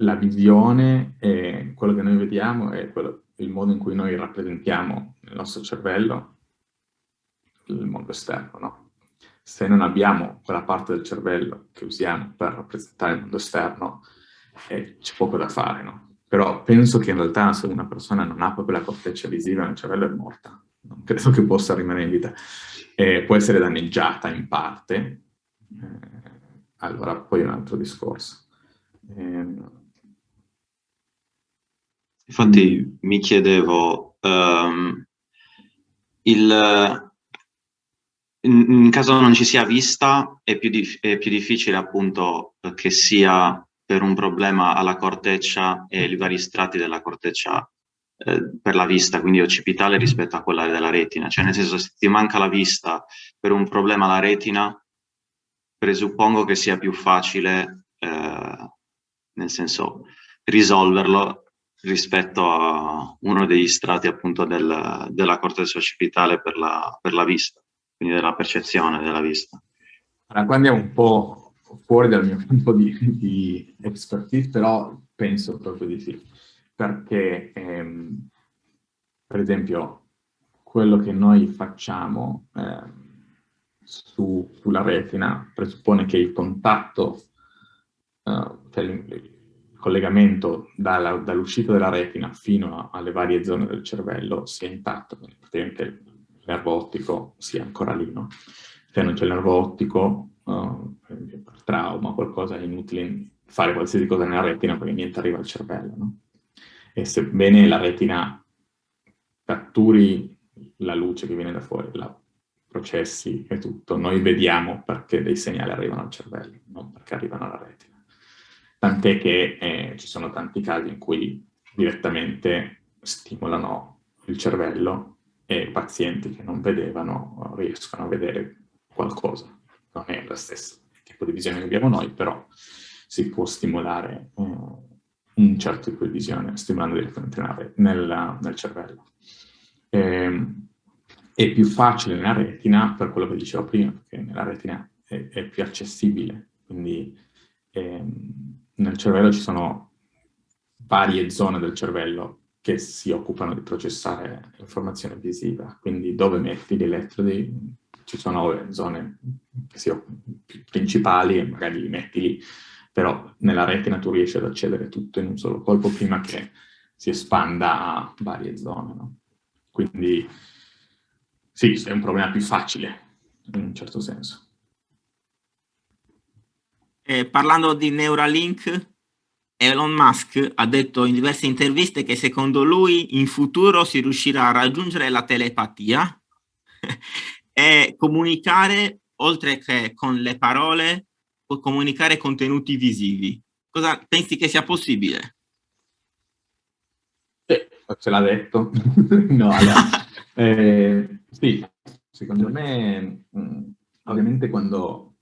la visione, e quello che noi vediamo è il modo in cui noi rappresentiamo nel nostro cervello il mondo esterno, no? Se non abbiamo quella parte del cervello che usiamo per rappresentare il mondo esterno, c'è poco da fare, no? Però penso che in realtà se una persona non ha proprio la corteccia visiva nel cervello è morta. Non credo che possa rimanere in vita. Può essere danneggiata in parte, allora poi è un altro discorso. Infatti mi chiedevo, in caso non ci sia vista, è più difficile appunto che sia per un problema alla corteccia e i vari strati della corteccia per la vista, quindi occipitale rispetto a quella della retina. Cioè nel senso, se ti manca la vista per un problema alla retina, presuppongo che sia più facile, nel senso, risolverlo rispetto a uno degli strati appunto della corteccia occipitale per la vista, quindi della percezione della vista. Allora, qua andiamo un po' fuori dal mio campo di expertise, però penso proprio di sì, perché per esempio quello che noi facciamo sulla retina presuppone che il contatto, cioè il collegamento dall'uscita della retina fino alle varie zone del cervello sia intatto, quindi praticamente il nervo ottico sia ancora lì, no? Se non c'è il nervo ottico, per trauma o qualcosa, è inutile fare qualsiasi cosa nella retina perché niente arriva al cervello, no? E sebbene la retina catturi la luce che viene da fuori, la processi e tutto, noi vediamo perché dei segnali arrivano al cervello, non perché arrivano alla retina. Tant'è che ci sono tanti casi in cui direttamente stimolano il cervello e pazienti che non vedevano riescono a vedere qualcosa. Non è lo stesso tipo di visione che abbiamo noi, però si può stimolare un certo tipo di visione, stimolando direttamente nel cervello. È più facile nella retina, per quello che dicevo prima, perché nella retina è più accessibile, quindi nel cervello ci sono varie zone del cervello che si occupano di processare informazione visiva, quindi dove metti gli elettrodi ci sono zone principali e magari li metti lì, però nella retina tu riesci ad accedere tutto in un solo colpo prima che si espanda a varie zone, no? Quindi sì, è un problema più facile, in un certo senso. Parlando di Neuralink, Elon Musk ha detto in diverse interviste che secondo lui in futuro si riuscirà a raggiungere la telepatia e comunicare, oltre che con le parole, può comunicare contenuti visivi. Cosa pensi che sia possibile? Ce l'ha detto. No, allora, sì, secondo me, ovviamente quando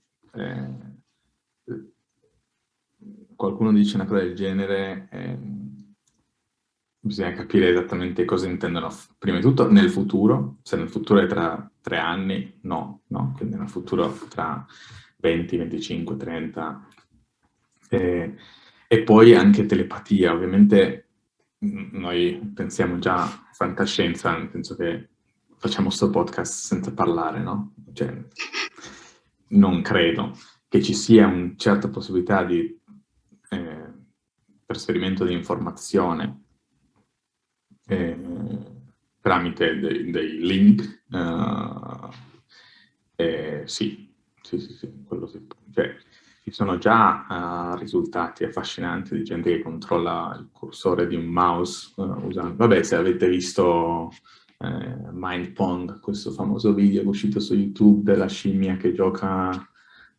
qualcuno dice una cosa del genere, bisogna capire esattamente cosa intendono. Prima di tutto nel futuro, se nel futuro è tra 3 anni, no? Quindi nel futuro tra 20, 25, 30. E poi anche telepatia, ovviamente noi pensiamo già a fantascienza, nel senso che facciamo sto podcast senza parlare, no? Cioè, non credo che ci sia una certa possibilità di trasferimento di informazione tramite dei link. Sì, quello sì. Cioè, ci sono già risultati affascinanti di gente che controlla il cursore di un mouse usando... Vabbè, se avete visto Mind Pong, questo famoso video che è uscito su YouTube della scimmia che gioca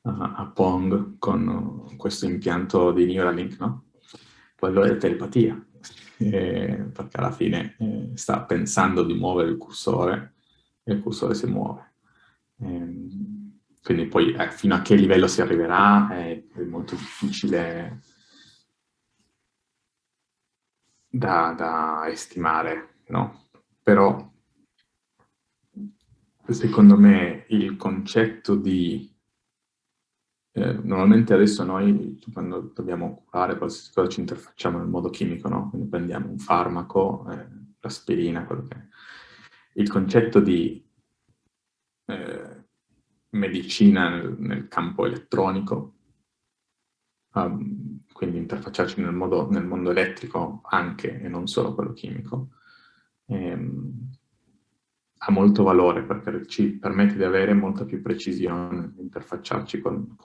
a Pong con questo impianto di Neuralink, no? Quello è telepatia, perché alla fine sta pensando di muovere il cursore e il cursore si muove. Quindi poi fino a che livello si arriverà è molto difficile da estimare, no? Però secondo me il concetto di... normalmente adesso noi quando dobbiamo curare qualsiasi cosa ci interfacciamo nel modo chimico, no? Quindi prendiamo un farmaco, l'aspirina, quello che è. Il concetto di medicina nel campo elettronico, quindi interfacciarci nel mondo elettrico anche e non solo quello chimico, ha molto valore perché ci permette di avere molta più precisione, interfacciarci con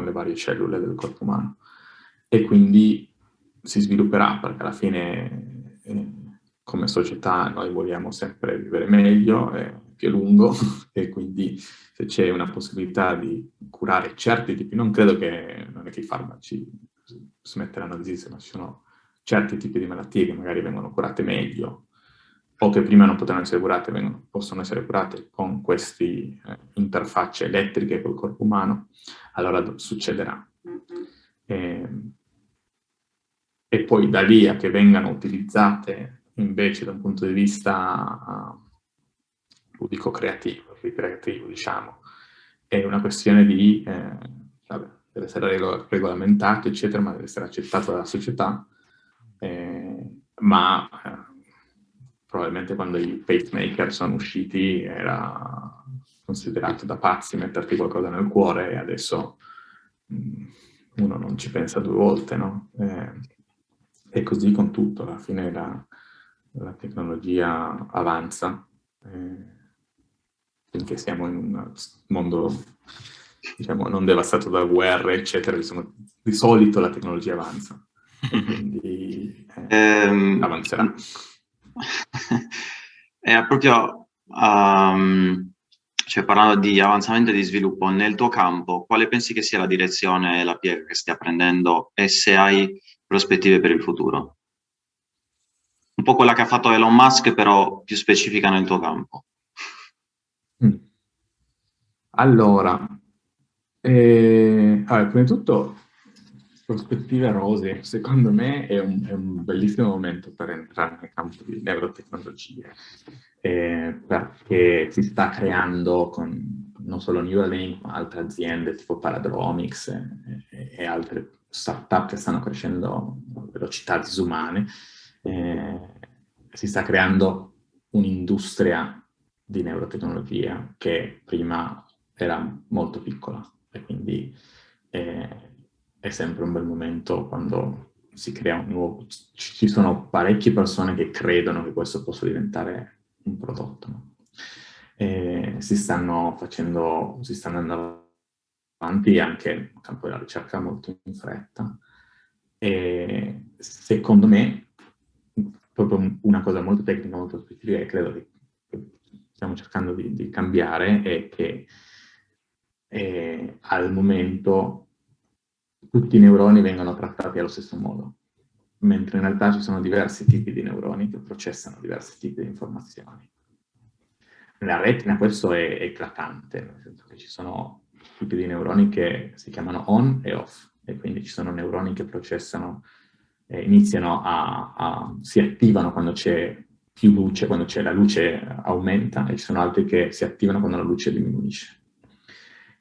le varie cellule del corpo umano. E quindi si svilupperà perché alla fine come società noi vogliamo sempre vivere meglio e più a lungo e quindi se c'è una possibilità di curare certi tipi, non credo che non è che i farmaci smetteranno di esistere, ma ci sono certi tipi di malattie che magari vengono curate meglio o che prima non potevano essere curate, possono essere curate con queste interfacce elettriche col corpo umano, allora succederà. E poi da lì a che vengano utilizzate invece da un punto di vista ludico-creativo, ricreativo, diciamo, è una questione di, deve essere regolamentato, eccetera, ma deve essere accettato dalla società, ma probabilmente quando i pacemaker sono usciti era considerato da pazzi metterti qualcosa nel cuore e adesso uno non ci pensa 2 volte, no? E così con tutto, alla fine la tecnologia avanza, finché siamo in un mondo, diciamo, non devastato da guerre, eccetera, insomma, di solito la tecnologia avanza, e quindi avanzerà. È proprio, cioè parlando di avanzamento e di sviluppo, nel tuo campo, quale pensi che sia la direzione e la piega che stia prendendo e se hai prospettive per il futuro? Un po' quella che ha fatto Elon Musk, però più specifica nel tuo campo. Allora, prima di tutto, prospettive rosee, secondo me è un bellissimo momento per entrare nel campo di neurotecnologie, perché si sta creando con non solo Neuralink, ma altre aziende tipo Paradromics e altre startup che stanno crescendo a velocità disumane. Si sta creando un'industria di neurotecnologia che prima era molto piccola e quindi è sempre un bel momento quando si crea un nuovo... Ci sono parecchie persone che credono che questo possa diventare un prodotto, no? Si stanno andando avanti anche nel campo della ricerca molto in fretta. E secondo me, proprio una cosa molto tecnica, molto specifica, che credo che stiamo cercando di cambiare, è che al momento tutti i neuroni vengono trattati allo stesso modo, mentre in realtà ci sono diversi tipi di neuroni che processano diversi tipi di informazioni. Nella retina questo è eclatante, nel senso che ci sono tipi di neuroni che si chiamano on e off, e quindi ci sono neuroni che processano, si attivano quando c'è più luce, quando la luce aumenta, e ci sono altri che si attivano quando la luce diminuisce.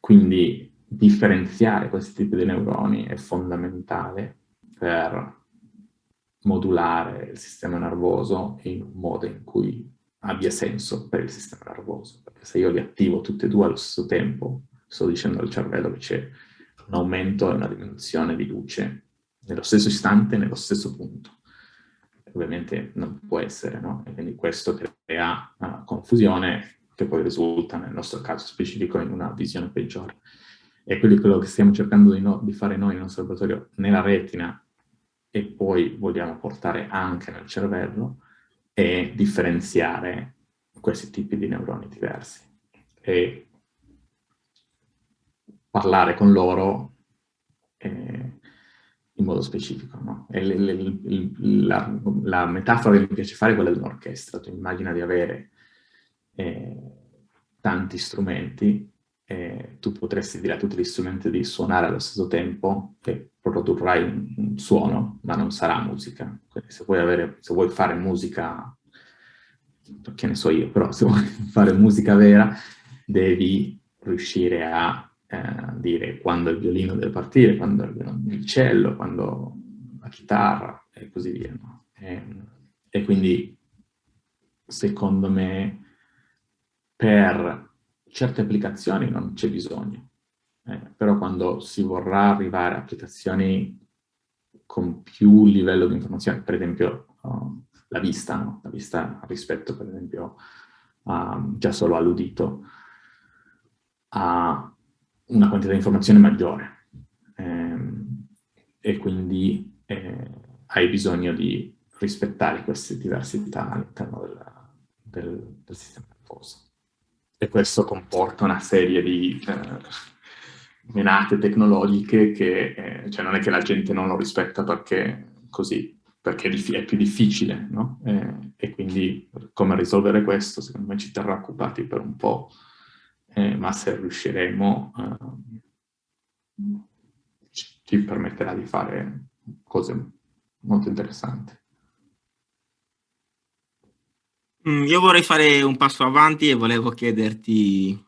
Quindi differenziare questi tipi di neuroni è fondamentale per modulare il sistema nervoso in un modo in cui abbia senso per il sistema nervoso. Perché se io li attivo tutti e due allo stesso tempo, sto dicendo al cervello che c'è un aumento e una diminuzione di luce nello stesso istante, nello stesso punto. Ovviamente non può essere, no? E quindi questo crea una confusione che poi risulta, nel nostro caso specifico, in una visione peggiore. E quello che stiamo cercando di fare noi nel nostro laboratorio nella retina, e poi vogliamo portare anche nel cervello, è differenziare questi tipi di neuroni diversi e parlare con loro in modo specifico, no? E la metafora che mi piace fare è quella dell'orchestra. Tu immagina di avere tanti strumenti, tu potresti dire a tutti gli strumenti di suonare allo stesso tempo e produrrai un suono, ma non sarà musica. Quindi se vuoi fare musica, che ne so io, però se vuoi fare musica vera, devi riuscire a dire quando il violino deve partire, quando il cello, quando la chitarra e così via, no? E quindi, secondo me, per certe applicazioni non c'è bisogno, però quando si vorrà arrivare a applicazioni con più livello di informazione, per esempio la vista, no? La vista rispetto, per esempio, già solo all'udito, ha una quantità di informazione maggiore, e quindi hai bisogno di rispettare queste diversità all'interno del sistema nervoso. E questo comporta una serie di menate tecnologiche che cioè non è che la gente non lo rispetta perché è più difficile, no? E quindi come risolvere questo, secondo me ci terrà occupati per un po', ma se riusciremo ci permetterà di fare cose molto interessanti. Io vorrei fare un passo avanti e volevo chiederti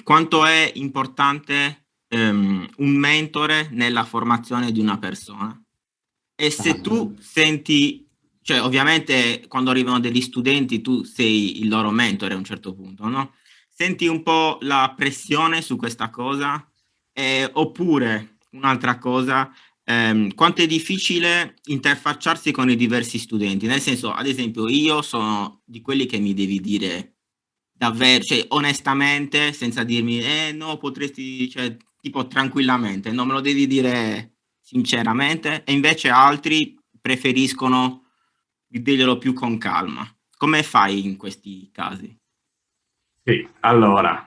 quanto è importante un mentore nella formazione di una persona. E se tu senti, cioè ovviamente quando arrivano degli studenti tu sei il loro mentore a un certo punto, no? Senti un po' la pressione su questa cosa? Oppure un'altra cosa, quanto è difficile interfacciarsi con i diversi studenti? Nel senso, ad esempio, io sono di quelli che mi devi dire davvero, cioè onestamente, senza dirmi, no, potresti, cioè, tipo tranquillamente, no, me lo devi dire sinceramente, e invece altri preferiscono dirglielo più con calma. Come fai in questi casi? Sì, allora,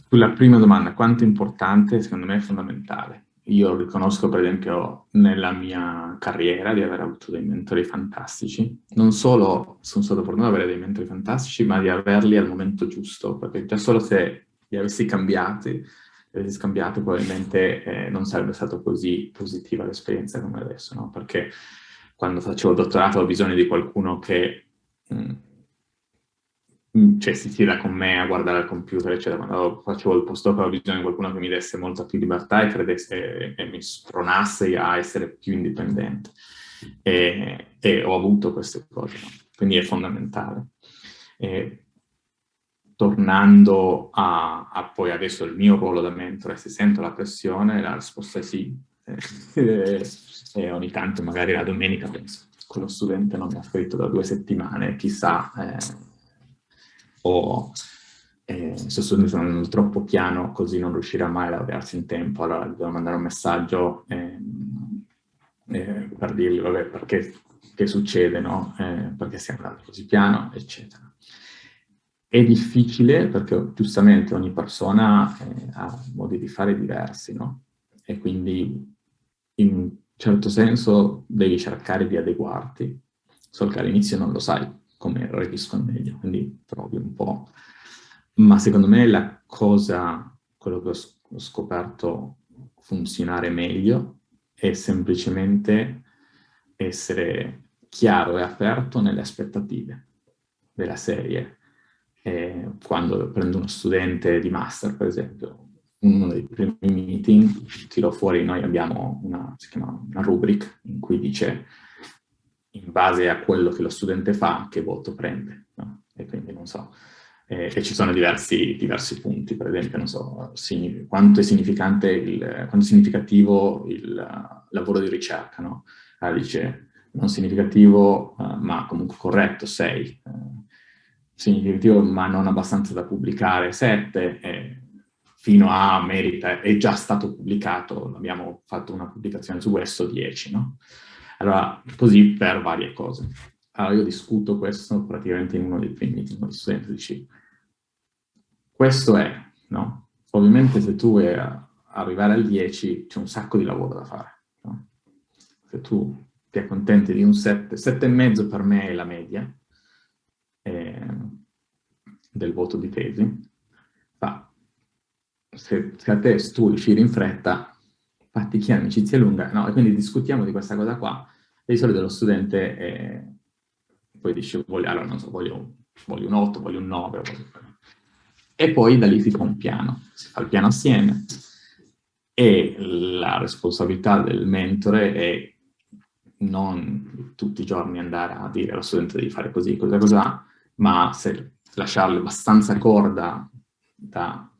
sulla prima domanda, quanto è importante, secondo me è fondamentale. Io riconosco, per esempio, nella mia carriera di aver avuto dei mentori fantastici. Non solo sono stato fortunato ad avere dei mentori fantastici, ma di averli al momento giusto, perché già solo se li avessi scambiati, probabilmente non sarebbe stata così positiva l'esperienza come adesso, no? Perché quando facevo il dottorato avevo bisogno di qualcuno che cioè si tira con me a guardare al computer, eccetera. Quando facevo il postdoc avevo bisogno di qualcuno che mi desse molta più libertà e credesse e mi spronasse a essere più indipendente. E ho avuto queste cose, no? Quindi è fondamentale. Tornando a poi adesso il mio ruolo da mentore, se sento la pressione, la risposta è sì. e ogni tanto magari la domenica penso, quello studente non mi ha scritto da 2 settimane, chissà, o se studente sono troppo piano così non riuscirà mai a laurearsi in tempo, allora devo mandare un messaggio per dirgli, vabbè, perché che succede, no? Perché stiamo andando così piano, eccetera. È difficile perché giustamente ogni persona ha modi di fare diversi, no? E quindi in un certo senso devi cercare di adeguarti, solo che all'inizio non lo sai come reagiscono meglio, quindi provi un po'. Ma secondo me la cosa, quello che ho scoperto funzionare meglio è semplicemente essere chiaro e aperto nelle aspettative della serie. Quando prendo uno studente di master, per esempio, uno dei primi meeting tiro fuori, noi abbiamo si chiama una rubric in cui dice in base a quello che lo studente fa che voto prende, no? E quindi non so, e ci sono diversi punti, per esempio, non so, quanto è significativo il lavoro di ricerca, no? Allora dice non significativo ma comunque corretto 6, significativo ma non abbastanza da pubblicare 7, fino a merita, è già stato pubblicato, abbiamo fatto una pubblicazione su questo 10, no? Allora, così per varie cose. Allora io discuto questo praticamente in uno dei primi meeting con gli studenti, dici, questo è, no? Ovviamente se tu vuoi arrivare al 10 c'è un sacco di lavoro da fare, no? Se tu ti accontenti di un 7, 7,5 per me è la media del voto di tesi, ma se a te tu uscire in fretta, fatti chi ha amicizia lunga, no? E quindi discutiamo di questa cosa qua, e di solito lo studente poi dice, allora non so, voglio un 8, voglio un 9, e poi da lì si fa un piano, si fa il piano assieme, e la responsabilità del mentore è non tutti i giorni andare a dire allo studente devi fare così, cosa, ma se lasciarle abbastanza corda da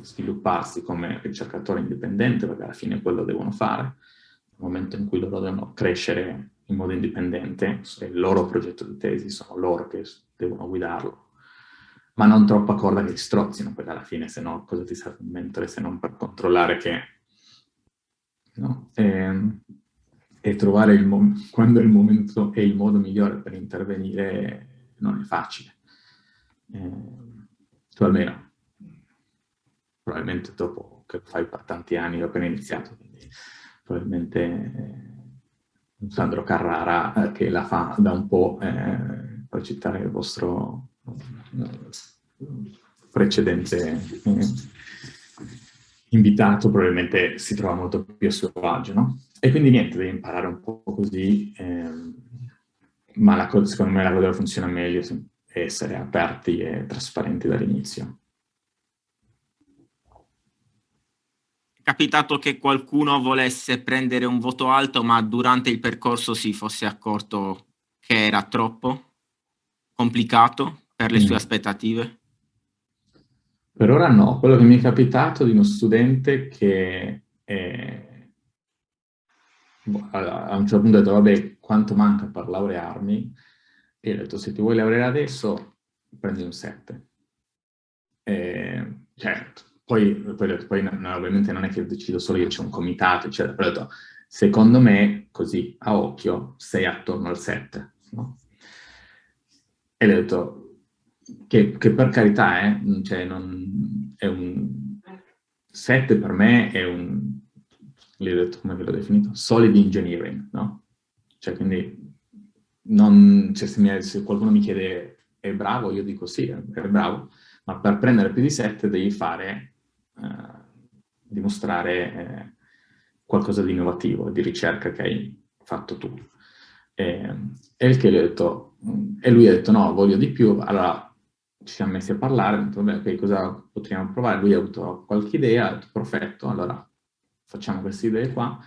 svilupparsi come ricercatore indipendente, perché alla fine quello devono fare, nel momento in cui loro devono crescere in modo indipendente, è il loro progetto di tesi, sono loro che devono guidarlo, ma non troppa corda che ti strozzino, perché alla fine se no cosa ti serve un mentore se non per controllare che... No? E trovare quando è il momento e il modo migliore per intervenire non è facile. Tu almeno, probabilmente dopo che lo fai per tanti anni, ho appena iniziato, quindi probabilmente Sandro Carrara che la fa da un po', per citare il vostro precedente invitato, probabilmente si trova molto più a suo agio, no? E quindi niente, devi imparare un po' così, ma secondo me la cosa che funziona meglio è essere aperti e trasparenti dall'inizio. È capitato che qualcuno volesse prendere un voto alto, ma durante il percorso si fosse accorto che era troppo complicato per le sue aspettative? Per ora no. Quello che mi è capitato di uno studente che a un certo punto ha detto, vabbè, quanto manca per laurearmi? E ho detto, se ti vuoi laureare adesso, prendi un 7. Certo. Poi ovviamente non è che decido solo io, c'è un comitato, eccetera, però ho detto, secondo me, così, a occhio, sei attorno al 7, no? E le ho detto, che per carità, cioè è un 7 per me è le ho detto, come ve l'ho definito? Solid engineering, no? Cioè, quindi, se qualcuno mi chiede, è bravo? Io dico sì, è bravo, ma per prendere più di 7 devi dimostrare qualcosa di innovativo, di ricerca che hai fatto tu. E il che gli ho detto, e lui ha detto no, voglio di più, allora ci siamo messi a parlare, ho detto, beh, cosa potremmo provare? Lui ha avuto qualche idea, ha detto perfetto, allora facciamo queste idee qua,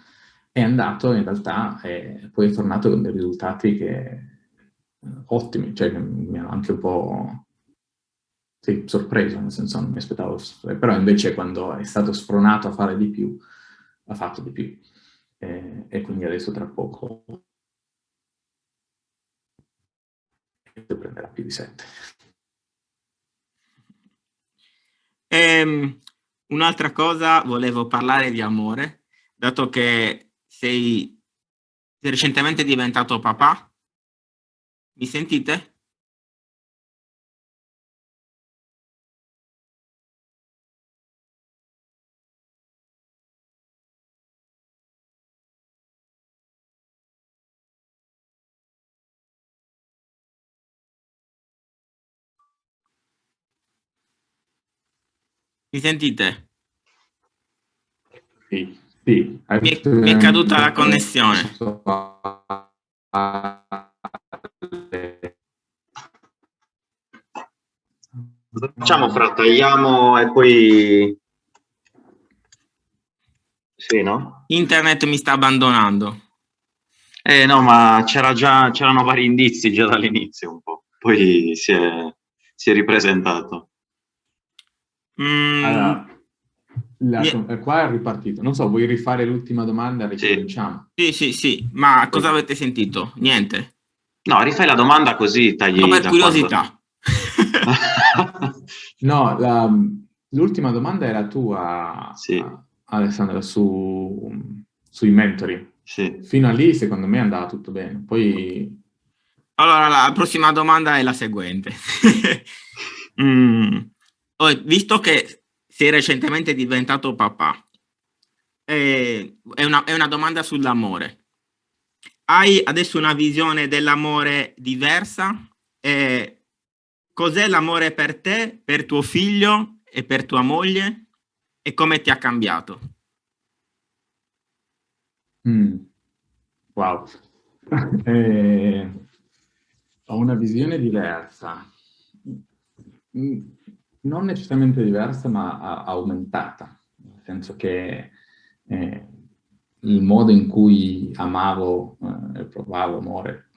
è andato in realtà e poi è tornato con dei risultati ottimi, cioè che mi hanno anche un po' sorpreso, nel senso non mi aspettavo, però invece quando è stato spronato a fare di più, ha fatto di più. e quindi adesso tra poco prenderà più di 7. Un'altra cosa, volevo parlare di amore, dato che sei recentemente diventato papà. Mi sentite? Mi sentite? Sì, sì. Mi è caduta la connessione. Facciamo, frattagliamo e poi... Sì, no? Internet mi sta abbandonando. No, ma c'erano vari indizi già dall'inizio un po', poi si è ripresentato. Allora, qua è ripartito. Non so, vuoi rifare l'ultima domanda? Sì. Ricominciamo. Sì, ma cosa avete sentito? Niente. No, rifai la domanda così tagli No, per da curiosità. No, l'ultima domanda era tua, Sì. Alessandra, sui mentori. Sì. Fino a lì, secondo me, andava tutto bene. Poi... Allora, la prossima domanda è la seguente. Visto che sei recentemente diventato papà, è una domanda sull'amore. Hai adesso una visione dell'amore diversa? Cos'è l'amore per te, per tuo figlio e per tua moglie? E come ti ha cambiato? Wow. Ho una visione diversa. Non necessariamente diversa, ma aumentata. Nel senso che il modo in cui amavo e provavo amore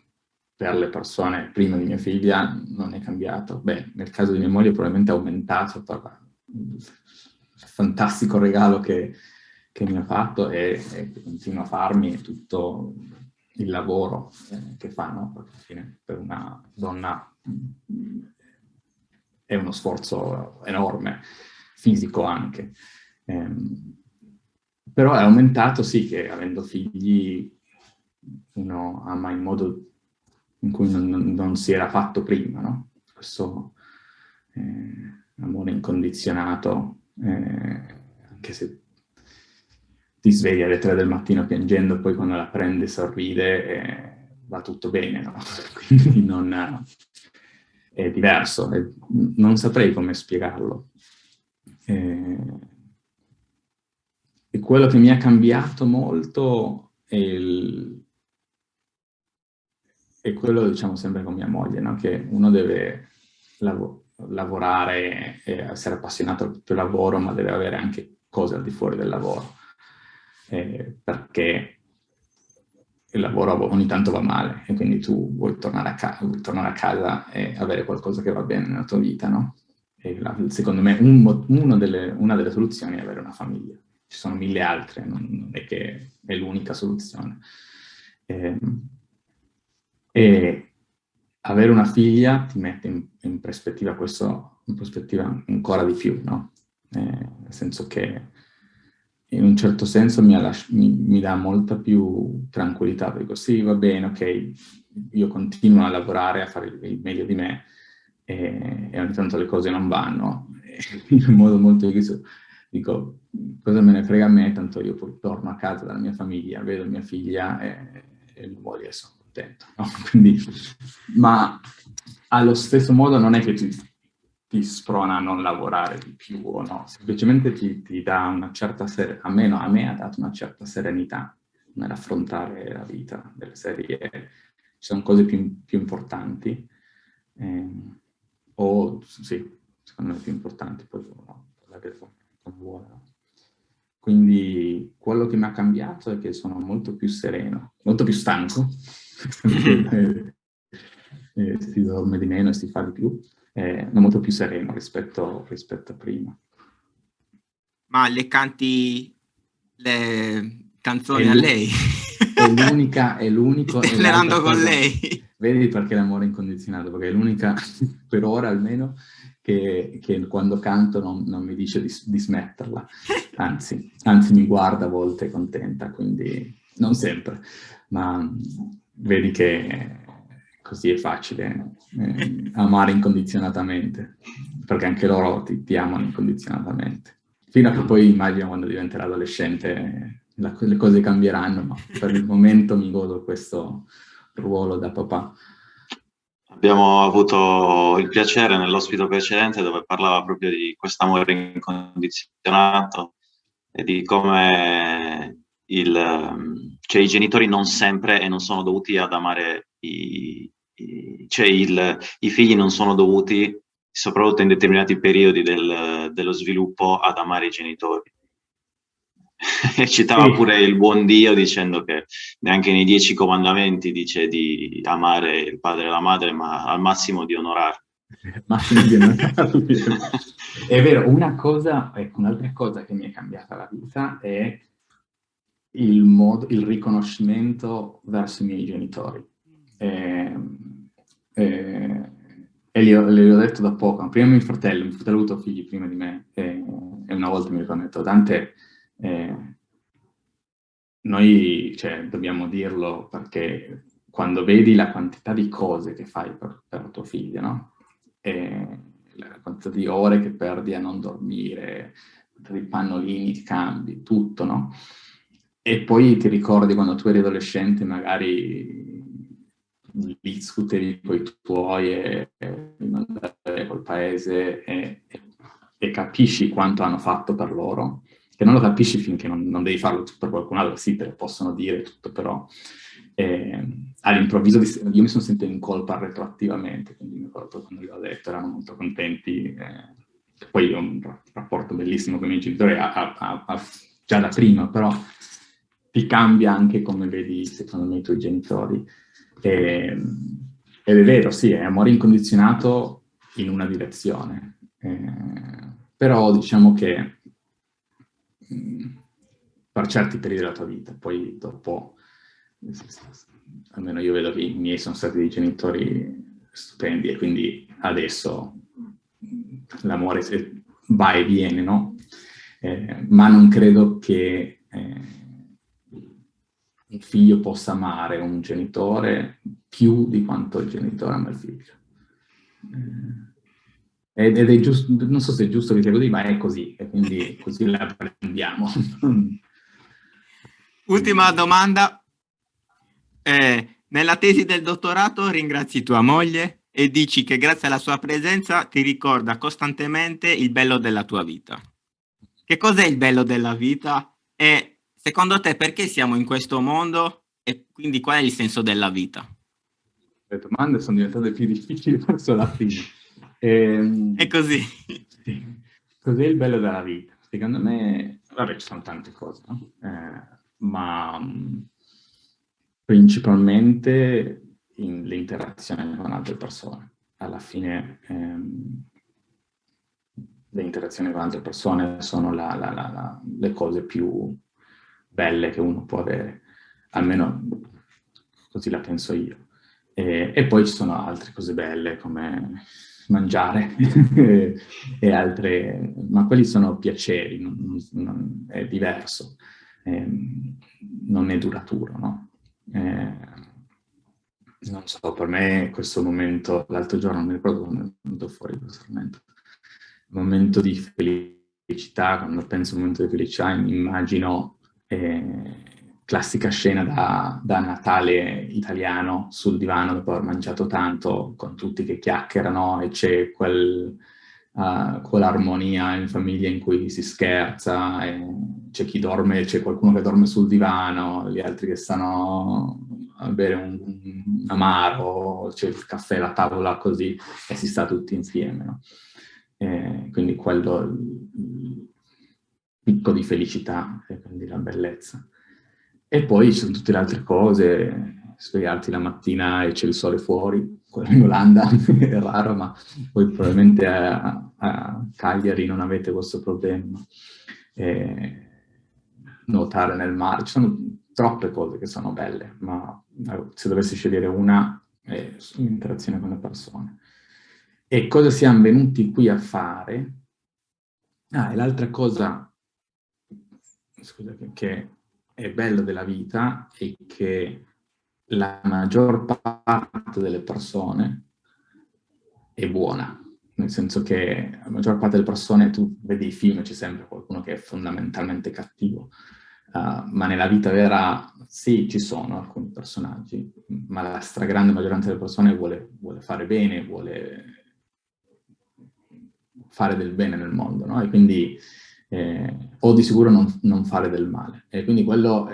per le persone prima di mia figlia non è cambiato. Beh, nel caso di mia moglie probabilmente è aumentato per il fantastico regalo che mi ha fatto e che continua a farmi, tutto il lavoro che fa, no? Perché alla fine per una donna è uno sforzo enorme, fisico anche. Però è aumentato, sì, che avendo figli uno ama in modo in cui non si era fatto prima, no? Questo amore incondizionato, anche se ti svegli alle 3 del mattino piangendo e poi quando la prende sorride, va tutto bene, no? Quindi è diverso, non saprei come spiegarlo. E quello che mi ha cambiato molto è quello, diciamo, sempre con mia moglie, no? Che uno deve lavorare e essere appassionato al proprio lavoro, ma deve avere anche cose al di fuori del lavoro, perché il lavoro ogni tanto va male e quindi tu vuoi tornare a casa e avere qualcosa che va bene nella tua vita, no? E secondo me una delle soluzioni è avere una famiglia. Ci sono 1000 altre, non è che è l'unica soluzione. E avere una figlia ti mette in prospettiva questo, in prospettiva ancora di più, no? Nel senso che in un certo senso mi dà molta più tranquillità, perché sì, va bene, ok, io continuo a lavorare, a fare il meglio di me, e ogni tanto le cose non vanno, in modo molto chiuso. Dico, cosa me ne frega a me, tanto io poi torno a casa dalla mia famiglia, vedo mia figlia e mia moglie, sono contento, no? Quindi, ma allo stesso modo non è che ti sprona a non lavorare di più o no, semplicemente ti dà una certa a me ha dato una certa serenità nell'affrontare la vita delle serie. Ci sono cose più importanti, o sì, secondo me più importanti, poi no, la vedo come vuole. Quindi quello che mi ha cambiato è che sono molto più sereno, molto più stanco, si dorme di meno e si fa di più, molto più sereno rispetto a prima. Ma canzone a lei. È l'unico... Stellando con lei. Vedi perché l'amore è incondizionato? Perché è l'unica, per ora almeno, che quando canto non mi dice di smetterla. Anzi mi guarda a volte contenta, quindi non sempre. Ma vedi che così è facile amare incondizionatamente, perché anche loro ti amano incondizionatamente. Fino a che poi immagino quando diventerà adolescente le cose cambieranno, ma per il momento mi godo questo ruolo da papà. Abbiamo avuto il piacere nell'ospito precedente dove parlava proprio di questo amore incondizionato e di come cioè, i genitori non sempre e non sono dovuti ad amare i figli non sono dovuti, soprattutto in determinati periodi dello sviluppo, ad amare i genitori. E citava pure il buon Dio dicendo che neanche nei 10 comandamenti dice di amare il padre e la madre, ma al massimo di onorarli. È vero, un'altra cosa che mi è cambiata la vita è il riconoscimento verso i miei genitori. E le ho detto da poco, prima mio fratello ha avuto figli prima di me, e una volta mi ricordo, ho detto, Dante, noi dobbiamo dirlo perché quando vedi la quantità di cose che fai per tuo figlio, no? La quantità di ore che perdi a non dormire, i pannolini che cambi, tutto, no? E poi ti ricordi quando tu eri adolescente, magari discutevi con i tuoi e mandavi col paese e capisci quanto hanno fatto per loro, che non lo capisci finché non devi farlo per qualcun altro, sì, te lo possono dire tutto, però all'improvviso io mi sono sentito in colpa retroattivamente, quindi mi ricordo quando gliel'ho detto, erano molto contenti. Poi ho un rapporto bellissimo con i miei genitori già da prima, però ti cambia anche come vedi, secondo me, i tuoi genitori. Ed è vero, sì, è amore incondizionato in una direzione, però diciamo che per certi periodi della tua vita, poi dopo, almeno io vedo che i miei sono stati dei genitori stupendi e quindi adesso l'amore va e viene, no? Ma non credo che un figlio possa amare un genitore più di quanto il genitore ama il figlio. Ed è giusto, non so se è giusto che sia così, ma è così, e quindi così la prendiamo. Ultima domanda. Nella tesi del dottorato ringrazi tua moglie e dici che grazie alla sua presenza ti ricorda costantemente il bello della tua vita. Che cos'è il bello della vita? E secondo te perché siamo in questo mondo? E quindi qual è il senso della vita? Le domande sono diventate più difficili verso la fine. È così. Sì. Cos'è il bello della vita? Secondo me, vabbè, ci sono tante cose, no? Ma principalmente l'interazione con altre persone. Alla fine le interazioni con altre persone sono le cose più belle che uno può avere, almeno così la penso io. E poi ci sono altre cose belle come mangiare e altre, ma quelli sono piaceri, è diverso, non è duraturo, no? Non so, per me questo momento, l'altro giorno non mi ricordo come è venuto fuori questo momento di felicità, quando penso a un momento di felicità immagino classica scena da Natale italiano sul divano dopo aver mangiato tanto, con tutti che chiacchierano e c'è quell'armonia in famiglia in cui si scherza, e c'è chi dorme, c'è qualcuno che dorme sul divano, gli altri che stanno a bere un amaro, c'è il caffè, la tavola così, e si sta tutti insieme, no? Quindi quello il picco di felicità e quindi la bellezza. E poi ci sono tutte le altre cose, svegliarti la mattina e c'è il sole fuori, quello in Olanda è raro, ma poi probabilmente a Cagliari non avete questo problema. nuotare nel mare. Ci sono troppe cose che sono belle, ma se dovessi scegliere una è l'interazione con le persone. E cosa siamo venuti qui a fare? E l'altra cosa, scusa, che è bello della vita è che la maggior parte delle persone è buona, nel senso che la maggior parte delle persone, tu vedi i film, c'è sempre qualcuno che è fondamentalmente cattivo, ma nella vita vera sì, ci sono alcuni personaggi, ma la stragrande maggioranza delle persone vuole fare bene, vuole fare del bene nel mondo, no? E quindi o di sicuro non fare del male. E quindi quello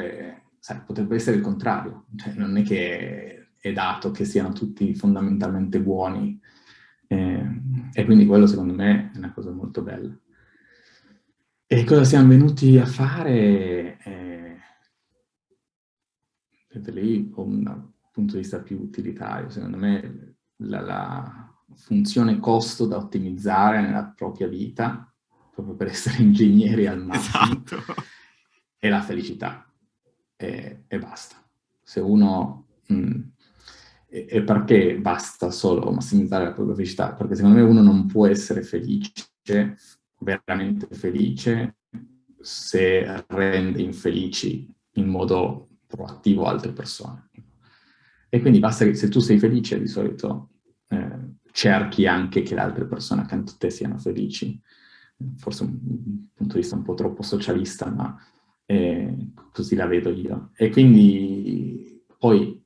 potrebbe essere il contrario, cioè, non è che è dato che siano tutti fondamentalmente buoni, e quindi quello secondo me è una cosa molto bella. E cosa siamo venuti a fare? Lì, da un punto di vista più utilitario, secondo me la funzione costo da ottimizzare nella propria vita, proprio per essere ingegneri al massimo, Esatto. è la felicità. E basta. Se uno... E perché basta solo massimizzare la propria felicità? Perché secondo me uno non può essere felice, veramente felice, se rende infelici in modo proattivo altre persone. E quindi basta che se tu sei felice, di solito cerchi anche che le altre persone accanto a te siano felici. Forse un punto di vista un po' troppo socialista, ma così la vedo io. E quindi poi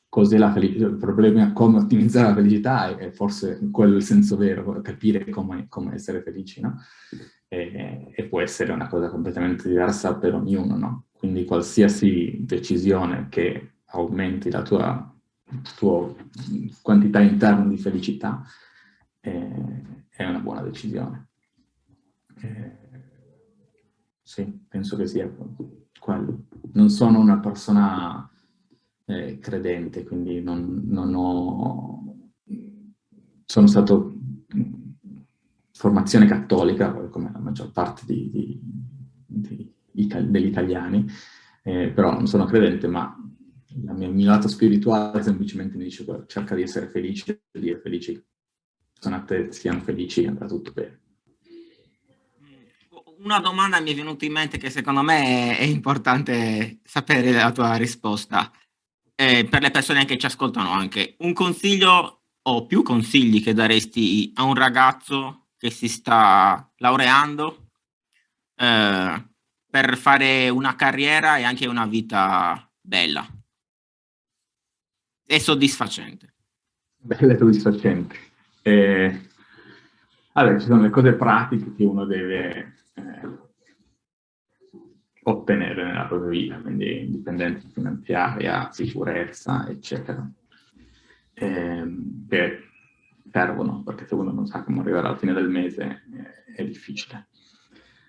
cos'è la felicità? Il problema è come ottimizzare la felicità, è forse quello il senso vero, capire come essere felici, no? E può essere una cosa completamente diversa per ognuno, no? Quindi qualsiasi decisione che aumenti la tua quantità interna di felicità è una buona decisione. Sì, penso che sia quello. Non sono una persona credente, quindi non ho... Sono stato formazione cattolica, come la maggior parte degli italiani, però non sono credente, ma il mio lato spirituale semplicemente mi dice cerca di essere felice, di essere felici, sono a te, siano felici, andrà tutto bene. Una domanda mi è venuta in mente che secondo me è importante sapere la tua risposta. Per le persone che ci ascoltano anche, un consiglio o più consigli che daresti a un ragazzo che si sta laureando per fare una carriera e anche una vita bella e soddisfacente? Belle e soddisfacenti. Allora, ci sono le cose pratiche che uno deve ottenere nella propria vita, quindi indipendenza finanziaria, sicurezza, eccetera. Che servono, perché se uno non sa come arrivare alla fine del mese è difficile.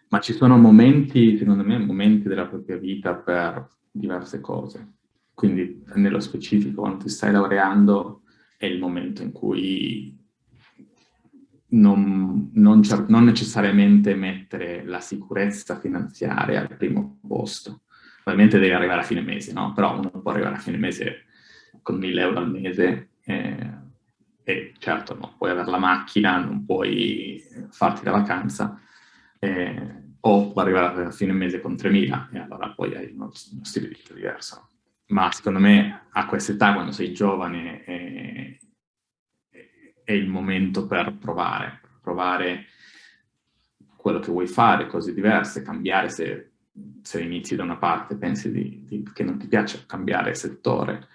Ma ci sono momenti, secondo me, momenti della propria vita per diverse cose. Quindi, nello specifico, quando ti stai laureando, è il momento in cui non necessariamente mettere la sicurezza finanziaria al primo posto. Ovviamente devi arrivare a fine mese, no? Però uno può arrivare a fine mese con 1.000 euro al mese e certo non puoi avere la macchina, non puoi farti la vacanza, o puoi arrivare a fine mese con 3.000 e allora poi hai uno stile di vita diverso. Ma secondo me a questa età, quando sei giovane, è il momento per provare quello che vuoi fare, cose diverse, cambiare se inizi da una parte, pensi che non ti piace, cambiare settore.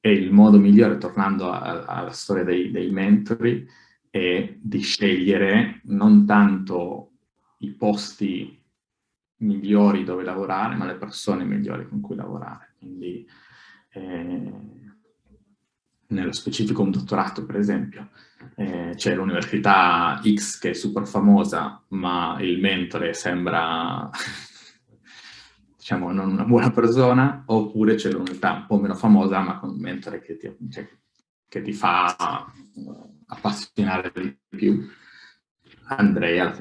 E il modo migliore, tornando alla storia dei mentori, è di scegliere non tanto i posti migliori dove lavorare, ma le persone migliori con cui lavorare. Quindi nello specifico un dottorato, per esempio, c'è l'università X che è super famosa, ma il mentore sembra diciamo non una buona persona, oppure c'è l'università un po' meno famosa, ma con un mentore che ti fa appassionare di più. Andrei nel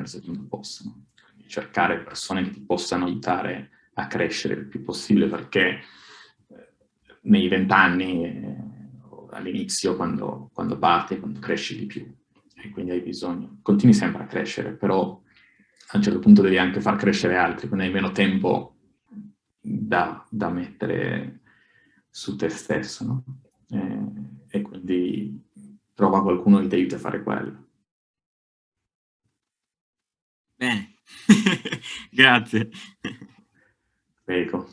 secondo posto. cercare persone che ti possano aiutare a crescere il più possibile, perché nei 20 anni, all'inizio, quando parti, quando cresci di più, e quindi hai bisogno, continui sempre a crescere, però a un certo punto devi anche far crescere altri, quindi hai meno tempo da mettere su te stesso, no? E quindi trova qualcuno che ti aiuti a fare quello. Bene, grazie. Prego.